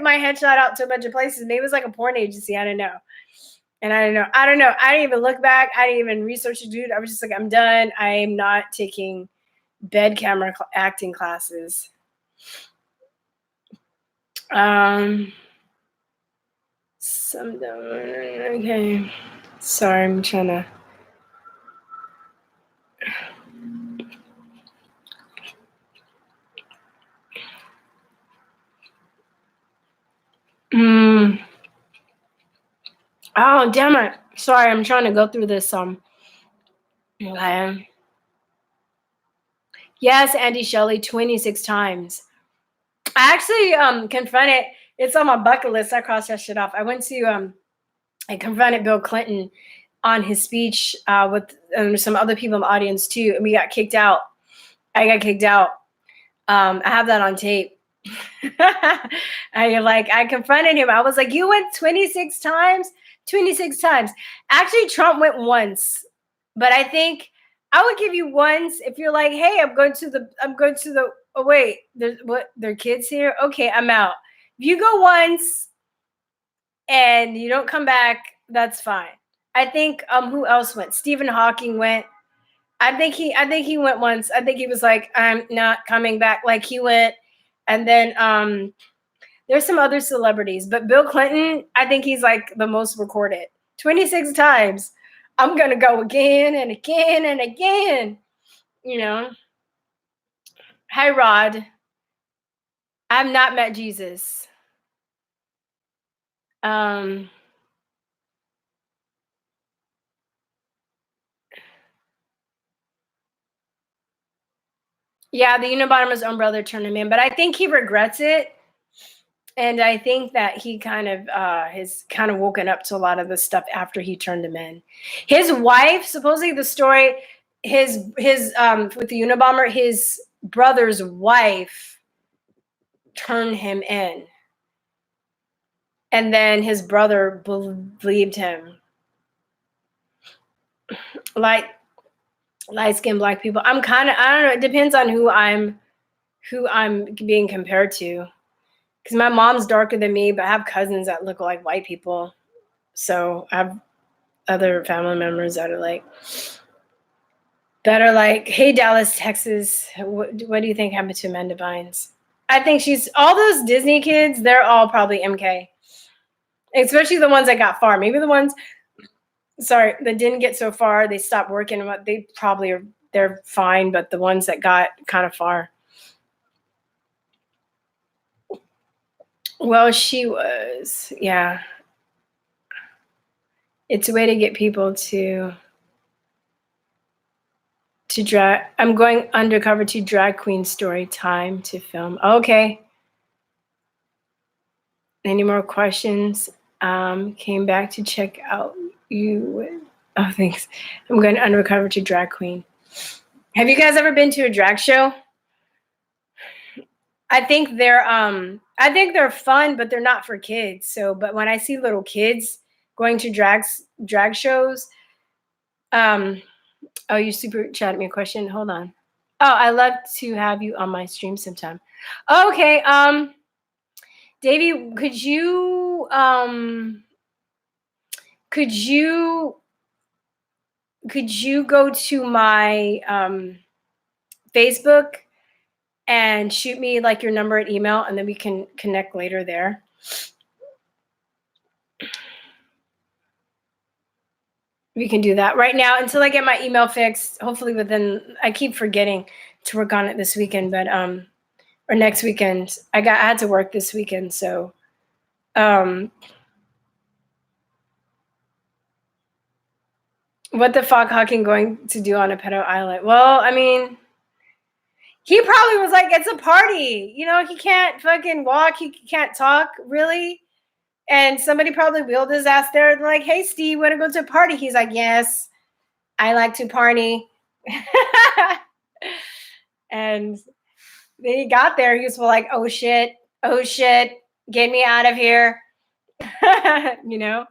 Speaker 1: my headshot out to a bunch of places. Maybe it was like a porn agency. I don't know. And I don't know. I didn't even look back. I didn't even research the dude. I was just like, I'm done. I am not taking bed camera acting classes. Okay. Sorry, I'm trying to. Oh, damn it. Sorry, I'm trying to go through this. Okay. Yes, Andy Shelley 26 times. I actually confronted. It's on my bucket list. I crossed that shit off. I went to I confronted Bill Clinton on his speech with some other people in the audience too, and we got kicked out. I got kicked out. I have that on tape. I confronted him. I was like, "You went 26 times, 26 times." Actually, Trump went once, but I think I would give you once if you're like, "Hey, I'm going to the. Oh wait, there's what? There are kids here. Okay, I'm out." If you go once and you don't come back, that's fine. I think who else went? Stephen Hawking went. I think he went once. I think he was like, I'm not coming back. Like he went, and then there's some other celebrities, but Bill Clinton, I think he's like the most recorded. 26 times. I'm gonna go again and again and again. Hi Rod. I've not met Jesus. Yeah, the Unabomber's own brother turned him in, but I think he regrets it. And I think that he kind of has kind of woken up to a lot of the stuff after he turned him in. His wife, supposedly the story, his with the Unabomber, his brother's wife turned him in, and then his brother believed him. Like light-skinned black people, I don't know, it depends on who I'm being compared to, because my mom's darker than me, but I have cousins that look like white people. So I have other family members that are like, hey, Dallas, Texas, what do you think happened to Amanda Bynes? I think she's, all those Disney kids, they're all probably MK. Especially the ones that got far. Maybe the ones, that didn't get so far, they stopped working. They probably are, they're fine, but the ones that got kind of far. Well, she was, yeah. It's a way to get people to drag. I'm going undercover to drag queen story time to film. Okay. Any more questions? Came back to check out you. Oh, thanks. I'm going undercover to drag queen. Have you guys ever been to a drag show? I think they're fun, but they're not for kids. So, but when I see little kids going to drag shows, oh, you super chatted me a question. Hold on. Oh, I love to have you on my stream sometime. Okay. Davey, could you go to my Facebook and shoot me like your number and email, and then we can connect later there. We can do that right now until I get my email fixed. Hopefully I keep forgetting to work on it this weekend, but or next weekend. I had to work this weekend, so what the fuck Hawking going to do on a pedo island? Well, I mean, he probably was like, it's a party. You know, he can't fucking walk. He can't talk, really. And somebody probably wheeled his ass there and like, hey, Steve, want to go to a party? He's like, yes, I like to party. And then he got there. He was like, oh, shit, get me out of here. You know?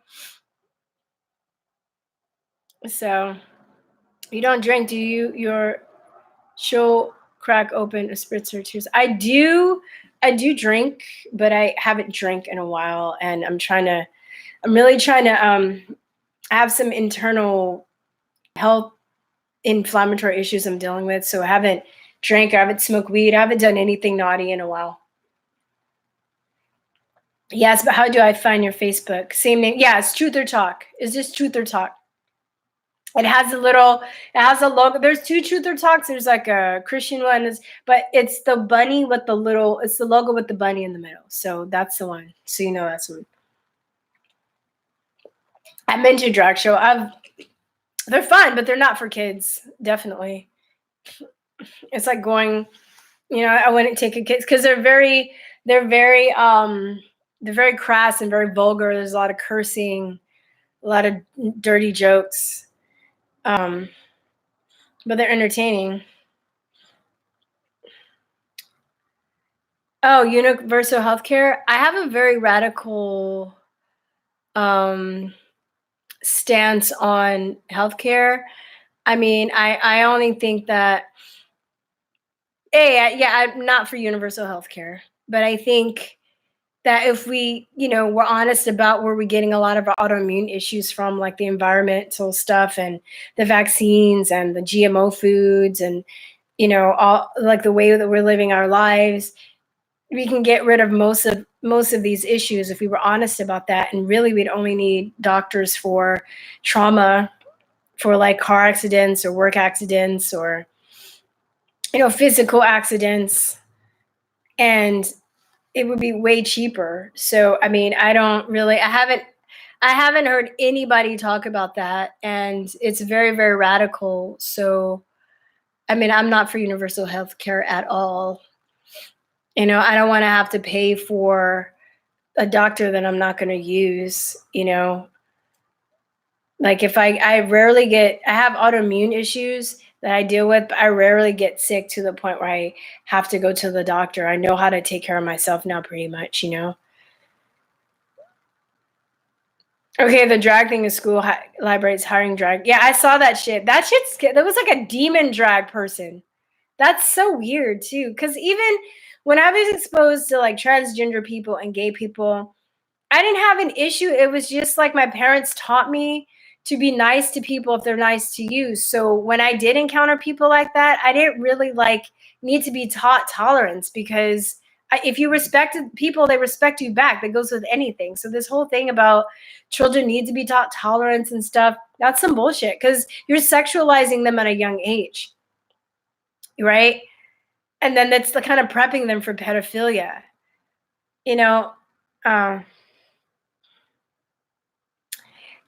Speaker 1: So you don't drink, do you? Your show crack open a spritzer tears. I do drink, but I haven't drank in a while, and I'm really trying to have some internal health inflammatory issues I'm dealing with. So I haven't drank, I haven't smoked weed, I haven't done anything naughty in a while. Yes, but how do I find your Facebook? Same name. Yeah, it's Truth or Talk. It's just Truth or Talk. It has a logo. There's two Truth or Talks. There's like a Christian one, but it's the bunny with it's the logo with the bunny in the middle. So that's the one. So you know that's one. I've been to a drag show. They're fun, but they're not for kids. Definitely. It's like going, I wouldn't take a kid because they're very crass and very vulgar. There's a lot of cursing, a lot of dirty jokes. But they're entertaining. Oh, universal healthcare. I have a very radical stance on healthcare. I mean, I only think that, I'm not for universal healthcare, but I think that if we, we're honest about where we're getting a lot of our autoimmune issues from, like the environmental stuff and the vaccines and the GMO foods and, all like the way that we're living our lives, we can get rid of most of these issues if we were honest about that. And really, we'd only need doctors for trauma, for like car accidents or work accidents or, physical accidents. And it would be way cheaper. So, I mean, I haven't heard anybody talk about that. And it's very, very radical. So, I mean, I'm not for universal health care at all. I don't want to have to pay for a doctor that I'm not going to use, Like if I have autoimmune issues that I deal with, but I rarely get sick to the point where I have to go to the doctor. I know how to take care of myself now pretty much, you know? Okay, the drag thing is school library is hiring drag. Yeah, I saw that shit. That was like a demon drag person. That's so weird too. Cause even when I was exposed to like transgender people and gay people, I didn't have an issue. It was just like my parents taught me to be nice to people if they're nice to you. So when I did encounter people like that, I didn't really like need to be taught tolerance because if you respect people, they respect you back. That goes with anything. So this whole thing about children need to be taught tolerance and stuff, that's some bullshit because you're sexualizing them at a young age, right? And then that's the kind of prepping them for pedophilia, you know? Um,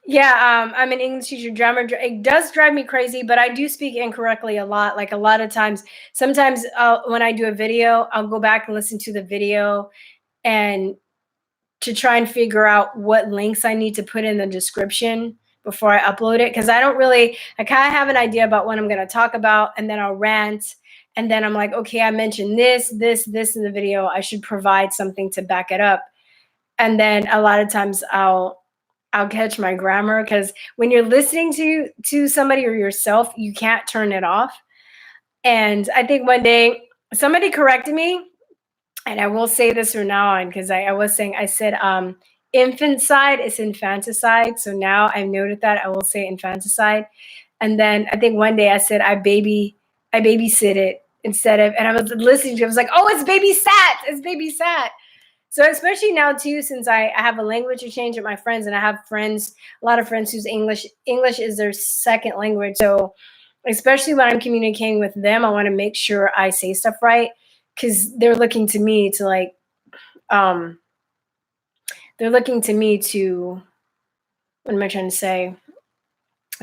Speaker 1: Yeah, I'm an English teacher, drama. It does drive me crazy, but I do speak incorrectly a lot. Like a lot of times, sometimes when I do a video, I'll go back and listen to the video and to try and figure out what links I need to put in the description before I upload it. Cause I kind of have an idea about what I'm going to talk about and then I'll rant. And then I'm like, okay, I mentioned this in the video. I should provide something to back it up. And then a lot of times I'll catch my grammar because when you're listening to somebody or yourself, you can't turn it off. And I think one day somebody corrected me, and I will say this from now on because I said infanticide is infanticide. So now I've noted that I will say infanticide. And then I think one day I said I babysit it instead of, and I was listening to it, I was like, oh, it's baby sat. So especially now too, since I have a language exchange with my friends, and I have a lot of friends whose English is their second language. So especially when I'm communicating with them, I want to make sure I say stuff right because they're looking to me to um, what am I trying to say?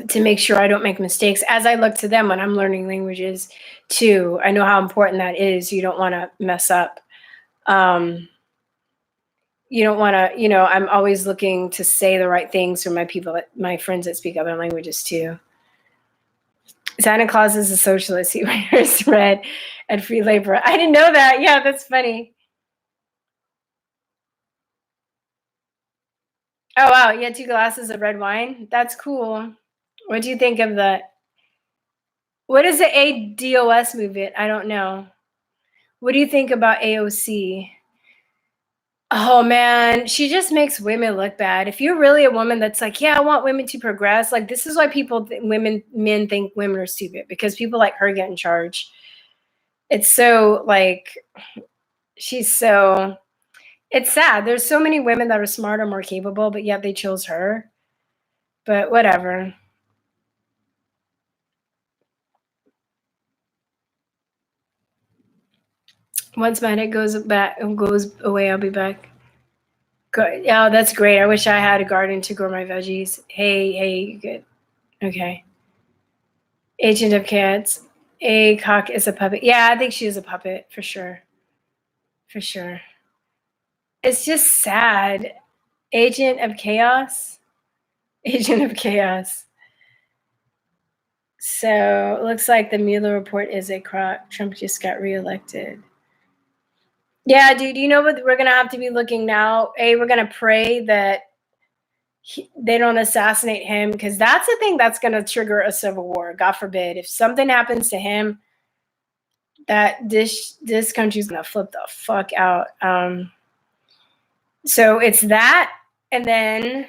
Speaker 1: To make sure I don't make mistakes as I look to them when I'm learning languages too. I know how important that is. You don't want to mess up. You don't want to, I'm always looking to say the right things for my friends that speak other languages too. Santa Claus is a socialist. He wears red and free labor. I didn't know that. Yeah, that's funny. Oh, wow. You had 2 glasses of red wine. That's cool. What do you think of what is the ADOS movement? I don't know. What do you think about AOC? Oh man, she just makes women look bad. If you're really a woman that's like, yeah, I want women to progress, like this is why men think women are stupid because people like her get in charge. It's so like, she's so, it's sad. There's so many women that are smarter, more capable, but yet they chose her. But whatever. Once my headache goes away, I'll be back. Good. Yeah, that's great. I wish I had a garden to grow my veggies. Hey, good. Okay. Agent of Cats. A cock is a puppet. Yeah, I think she is a puppet for sure. For sure. It's just sad. Agent of Chaos. Agent of Chaos. So it looks like the Mueller report is a crock. Trump just got reelected. Yeah, dude, you know what we're gonna have to be looking now? We're gonna pray that they don't assassinate him because that's the thing that's gonna trigger a civil war. God forbid. If something happens to him, that this country's gonna flip the fuck out. So it's that, and then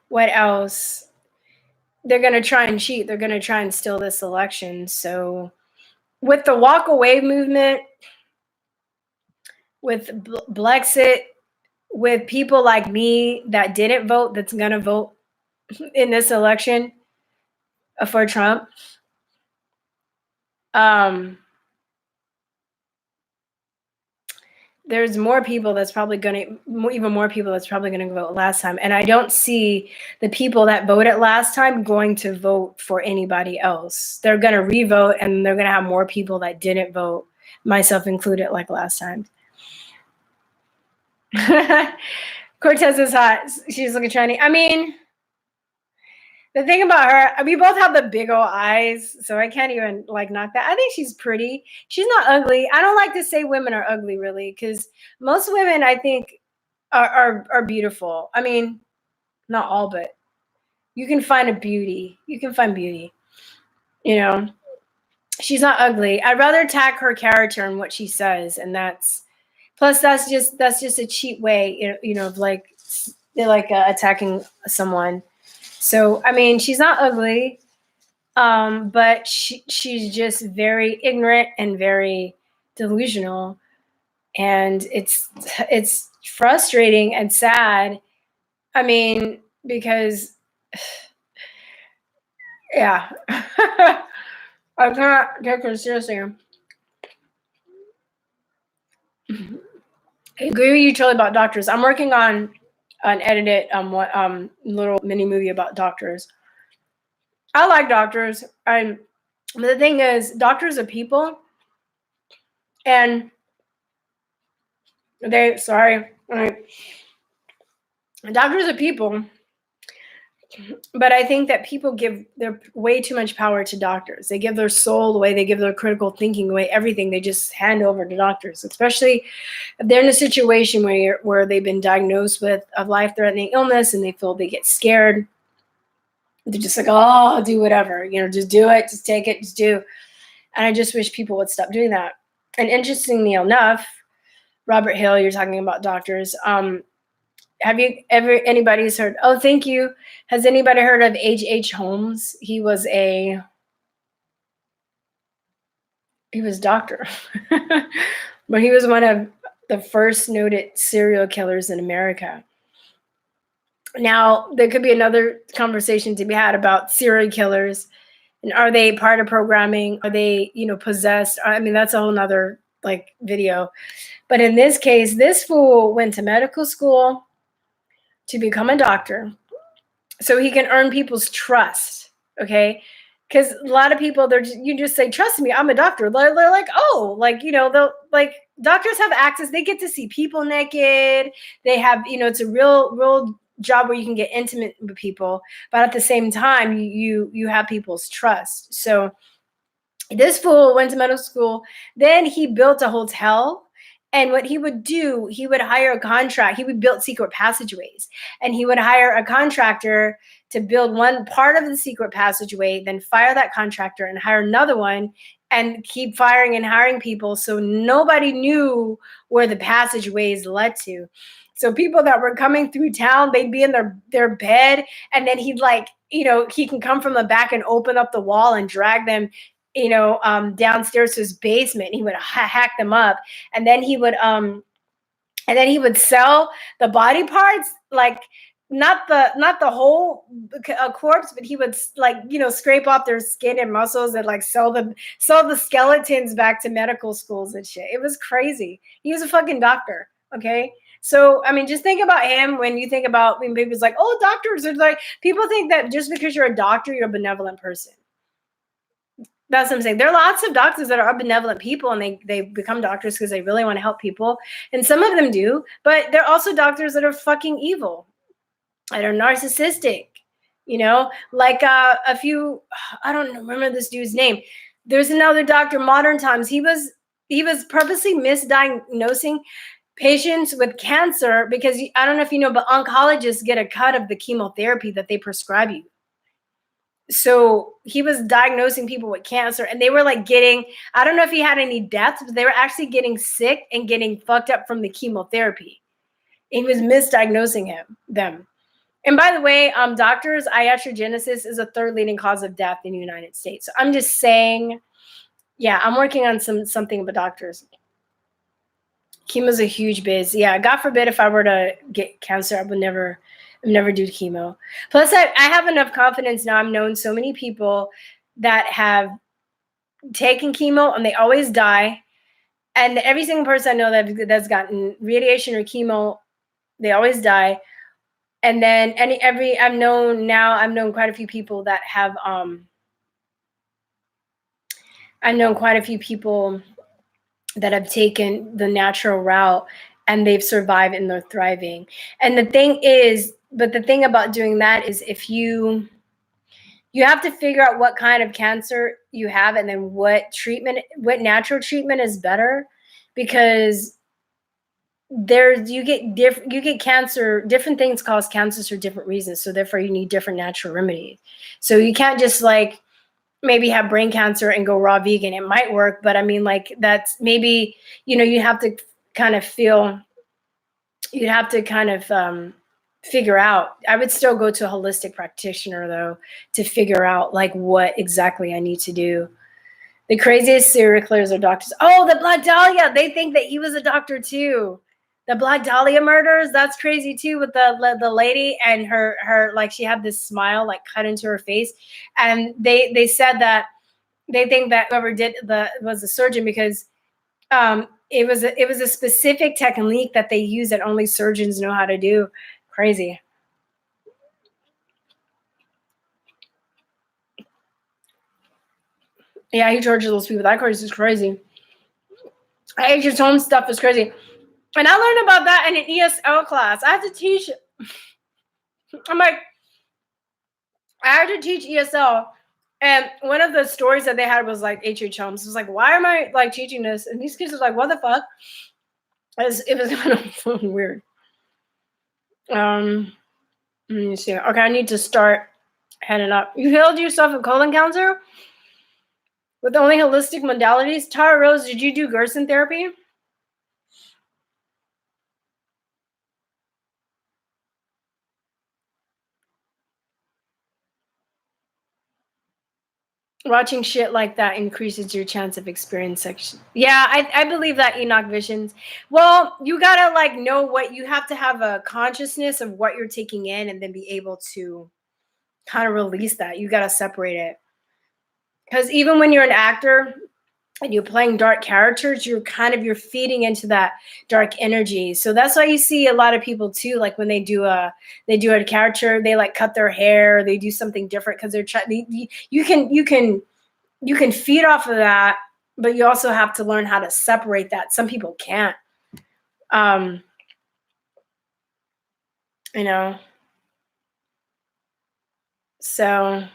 Speaker 1: what else? They're gonna try and cheat. They're gonna try and steal this election. So with the walk away movement, with Brexit, with people like me that didn't vote, that's gonna vote in this election for Trump. There's more people that's probably even more people that's probably going to vote last time. And I don't see the people that voted last time going to vote for anybody else. They're going to re-vote and they're going to have more people that didn't vote, myself included, like last time. Cortez is hot. She's looking shiny. I mean, The thing about her, we both have the big old eyes, so I can't even like knock that. I think she's pretty. She's not ugly. I don't like to say women are ugly, really, because most women, I think, are beautiful. I mean, not all, but you can find a beauty. You can find beauty. You know, she's not ugly. I'd rather attack her character and what she says, and that's plus that's just a cheap way, of like they're like attacking someone. So I mean, she's not ugly, but she's just very ignorant and very delusional, and it's frustrating and sad. I mean, because yeah, I cannot take her seriously. I agree with you totally about doctors. I'm working on an edited little mini movie about doctors. I like doctors. But the thing is, doctors are people, and doctors are people, but I think that people give their way too much power to doctors. They give their soul away, they give their critical thinking away, everything they just hand over to doctors, especially if they're in a situation where they've been diagnosed with a life-threatening illness and they feel they get scared. They're just like, oh, I'll do whatever, just do it, just take it, just do. And I just wish people would stop doing that. And interestingly enough, Robert Hill, you're talking about doctors. Have you ever, anybody's heard, oh, thank you. Has anybody heard of H.H. Holmes? He was doctor, but he was one of the first noted serial killers in America. Now, there could be another conversation to be had about serial killers and are they part of programming? Are they, possessed? I mean, that's a whole nother like video. But in this case, this fool went to medical school to become a doctor so he can earn people's trust. Okay. Because a lot of people, you just say, trust me, I'm a doctor. They're like, oh, like, they'll like doctors have access. They get to see people naked. They have, it's a real job where you can get intimate with people. But at the same time, you have people's trust. So this fool went to medical school. Then he built a hotel. And what he would do, he would hire a contract. He would build secret passageways. And he would hire a contractor to build one part of the secret passageway, then fire that contractor and hire another one and keep firing and hiring people. So nobody knew where the passageways led to. So people that were coming through town, they'd be in their bed. And then he'd he can come from the back and open up the wall and drag them downstairs to his basement. He would hack them up, and then he would sell the body parts, like not the whole corpse, but he would scrape off their skin and muscles and like sell the skeletons back to medical schools and shit. It was crazy. He was a fucking doctor. Okay. So, I mean, just think about him when people's like, oh, doctors are like, people think that just because you're a doctor, you're a benevolent person. That's what I'm saying. There are lots of doctors that are benevolent people and they become doctors because they really want to help people. And some of them do, but there are also doctors that are fucking evil and are narcissistic, like a few, I don't remember this dude's name. There's another doctor, modern times. He was purposely misdiagnosing patients with cancer because I don't know if you know, but oncologists get a cut of the chemotherapy that they prescribe you. So he was diagnosing people with cancer and they were like I don't know if he had any deaths, but they were actually getting sick and getting fucked up from the chemotherapy. He was misdiagnosing them. And by the way, doctors, iatrogenesis is a third leading cause of death in the United States. So I'm just saying, yeah, I'm working on something with doctors. Chemo's a huge biz. Yeah, God forbid if I were to get cancer, I would never do chemo. Plus, I have enough confidence now. I've known so many people that have taken chemo and they always die. And every single person I know that's gotten radiation or chemo, they always die. And then I've known quite a few people that have I've known quite a few people that have taken the natural route and they've survived and they're thriving. And the thing about doing that is if you You have to figure out what kind of cancer you have and then what natural treatment is better, because you get cancer, different things cause cancers for different reasons. So therefore you need different natural remedies. So you can't just like maybe have brain cancer and go raw vegan. It might work, but I mean, like, that's maybe, you have to kind of figure out. I would still go to a holistic practitioner though, to figure out like what exactly I need to do. The craziest serial killers are doctors. Oh, the Black Dahlia. They think that he was a doctor too. The Black Dahlia murders, that's crazy too, with the lady and her like, she had this smile like cut into her face. And they said that they think that whoever did was a surgeon, because it was a specific technique that they use that only surgeons know how to do. Crazy. Yeah, he charges those people. That course is crazy. Agent home stuff is crazy. And I learned about that in an ESL class. I had to teach. I'm like, I had to teach ESL. And one of the stories that they had was like H.H. Holmes. It was like, why am I like teaching this? And these kids are like, what the fuck? It was kind of weird. Let me see. Okay, I need to start heading up. You healed yourself of colon cancer with only holistic modalities? Tara Rose, did you do Gerson therapy? Watching shit like that increases your chance of experiencing sex. Yeah, I believe that, Enoch Visions. Well, you gotta like know what you have to have, a consciousness of what you're taking in, and then be able to kind of release that. You gotta separate it. Because even when you're an actor and you're playing dark characters, you're feeding into that dark energy. So that's why you see a lot of people too, like when they do a character, they like cut their hair, they do something different because they're trying. You can feed off of that, but you also have to learn how to separate that. Some people can't. You know. So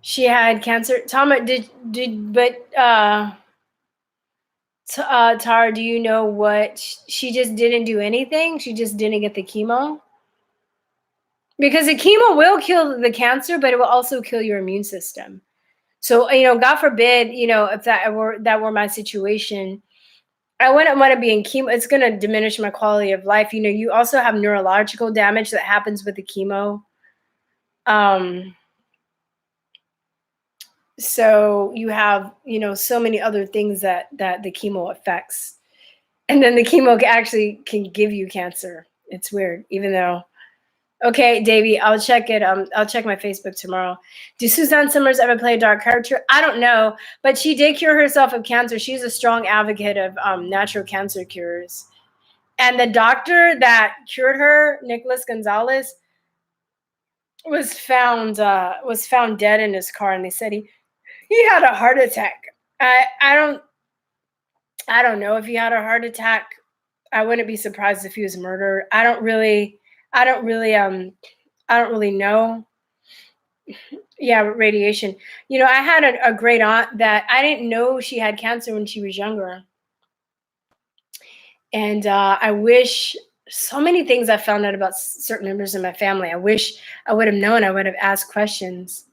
Speaker 1: she had cancer. Tama, Tara, do you know what she just didn't do anything? She just didn't get the chemo? Because the chemo will kill the cancer, but it will also kill your immune system. So, God forbid, if that were my situation, I wouldn't want to be in chemo. It's going to diminish my quality of life. You also have neurological damage that happens with the chemo. So you have, so many other things that the chemo affects. And then the chemo actually can give you cancer. It's weird, even though. Okay, Davey, I'll check it. I'll check my Facebook tomorrow. Do Suzanne Summers ever play a dark character? I don't know, but she did cure herself of cancer. She's a strong advocate of natural cancer cures. And the doctor that cured her, Nicholas Gonzalez, was found dead in his car, and they said he had a heart attack. I don't know if he had a heart attack. I wouldn't be surprised if he was murdered. I don't really know. Yeah, radiation. I had a great aunt that I didn't know she had cancer when she was younger. And I wish, so many things I found out about certain members of my family. I wish I would have known. I would have asked questions.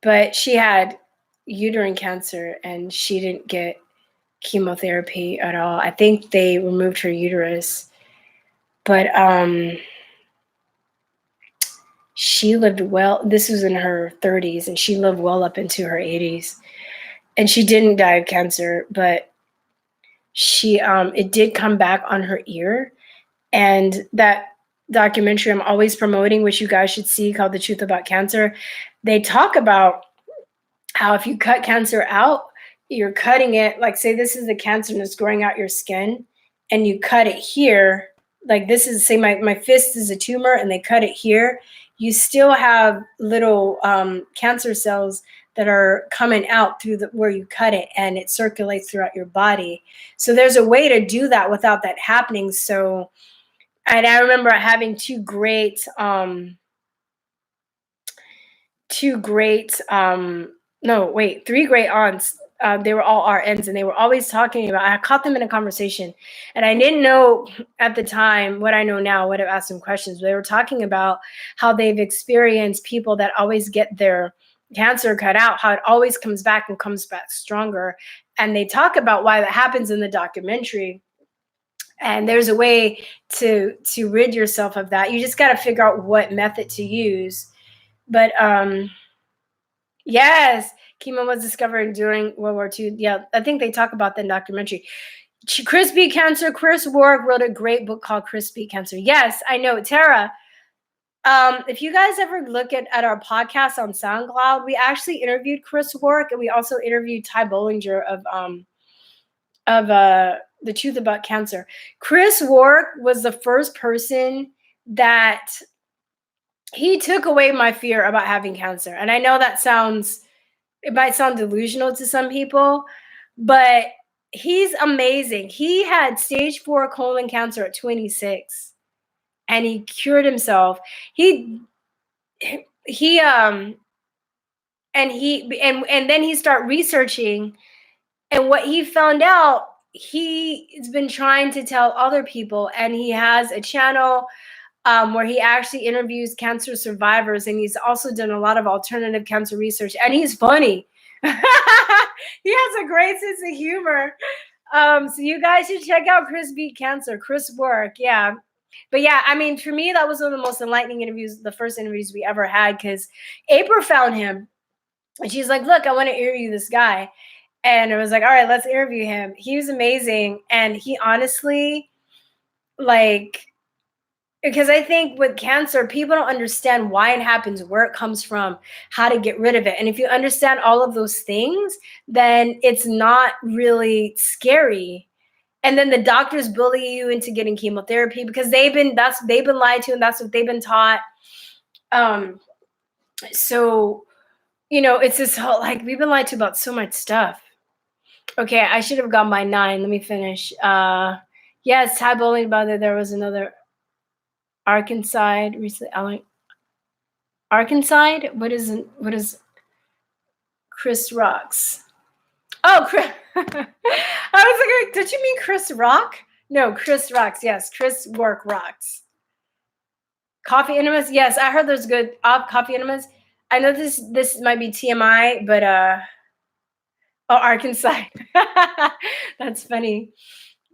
Speaker 1: But she had uterine cancer and she didn't get chemotherapy at all. I think they removed her uterus. But she lived well. This was in her 30s, and she lived well up into her 80s. And she didn't die of cancer, but it did come back on her ear. And that documentary I'm always promoting, which you guys should see, called The Truth About Cancer, they talk about how if you cut cancer out, you're cutting it, like say this is the cancer and it's growing out your skin, and you cut it here, like this is, say my fist is a tumor and they cut it here, you still have little cancer cells that are coming out through where you cut it, and it circulates throughout your body. So there's a way to do that without that happening. So, and I remember having three great aunts. They were all RNs, and they were always talking about, I caught them in a conversation, and I didn't know at the time what I know now. I would have asked them questions. But they were talking about how they've experienced people that always get their cancer cut out, how it always comes back and comes back stronger. And they talk about why that happens in the documentary. And there's a way to rid yourself of that. You just got to figure out what method to use. But yes, chemo was discovered during World War II. Yeah, I think they talk about that in documentary. Chris Beat Cancer. Chris Wark wrote a great book called Chris Beat Cancer. Yes, I know. Tara, if you guys ever look at our podcast on SoundCloud, we actually interviewed Chris Wark, and we also interviewed Ty Bollinger of The Truth About Cancer. Chris Wark was the first person that he took away my fear about having cancer. And I know it might sound delusional to some people, but he's amazing. He had stage 4 colon cancer at 26, and he cured himself. And then he started researching, and what he found out, he's been trying to tell other people, and he has a channel where he actually interviews cancer survivors, and he's also done a lot of alternative cancer research, and he's funny. He has a great sense of humor. So you guys should check out Chris Beat Cancer, Chris Wark. Yeah. But yeah, I mean, for me, that was one of the most enlightening interviews, the first interviews we ever had, because April found him, and she's like, look, I want to interview this guy. And it was like, all right, let's interview him. He was amazing. And he honestly, because I think with cancer, people don't understand why it happens, where it comes from, how to get rid of it. And if you understand all of those things, then it's not really scary. And then the doctors bully you into getting chemotherapy because they've been lied to, and that's what they've been taught. So, it's this whole, we've been lied to about so much stuff. Okay, I should have got my 9. Let me finish. Yes, Ty Bowling, brother. There was another Arkansas recently. Arkansas? What is Chris Rocks? Oh, Chris. I was like, did you mean Chris Rock? No, Chris Rocks. Yes, Chris Wark Rocks. Coffee enemas? Yes, I heard there's good coffee enemas. I know this might be TMI, but Arkansas. That's funny.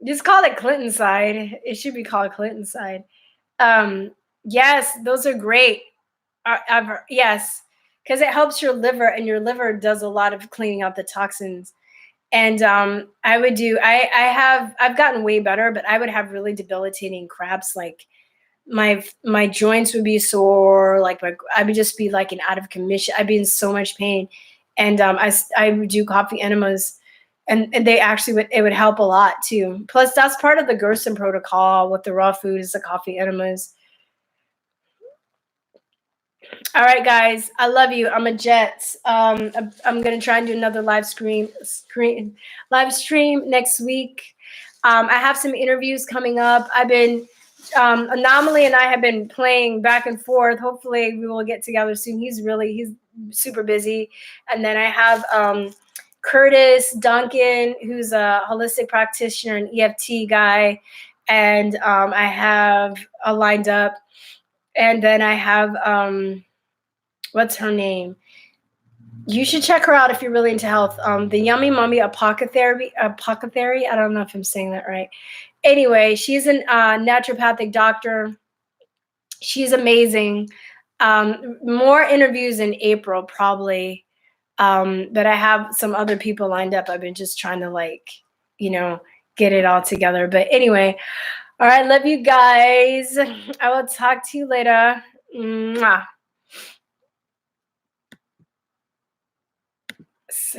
Speaker 1: Just call it Clinton side. It should be called Clinton side. Yes, those are great. Yes, because it helps your liver, and your liver does a lot of cleaning out the toxins. And I've gotten way better, but I would have really debilitating cramps. Like my joints would be sore. I would just be in out of commission. I'd be in so much pain. And I would do coffee enemas, and they actually it would help a lot too. Plus, that's part of the Gerson protocol with the raw food is the coffee enemas. All right, guys, I love you. I'm a Jets. I'm gonna try and do another live stream next week. I have some interviews coming up. I've been Anomaly and I have been playing back and forth. Hopefully, we will get together soon. He's super busy. And then I have Curtis Duncan, who's a holistic practitioner and EFT guy, and I have lined up. And then I have what's her name? You should check her out if you're really into health. The Yummy Mummy Apothecary. I don't know if I'm saying that right. Anyway, she's a naturopathic doctor. She's amazing. More interviews in April, probably. But I have some other people lined up. I've been just trying to get it all together. But anyway, all right. Love you guys. I will talk to you later. Mwah.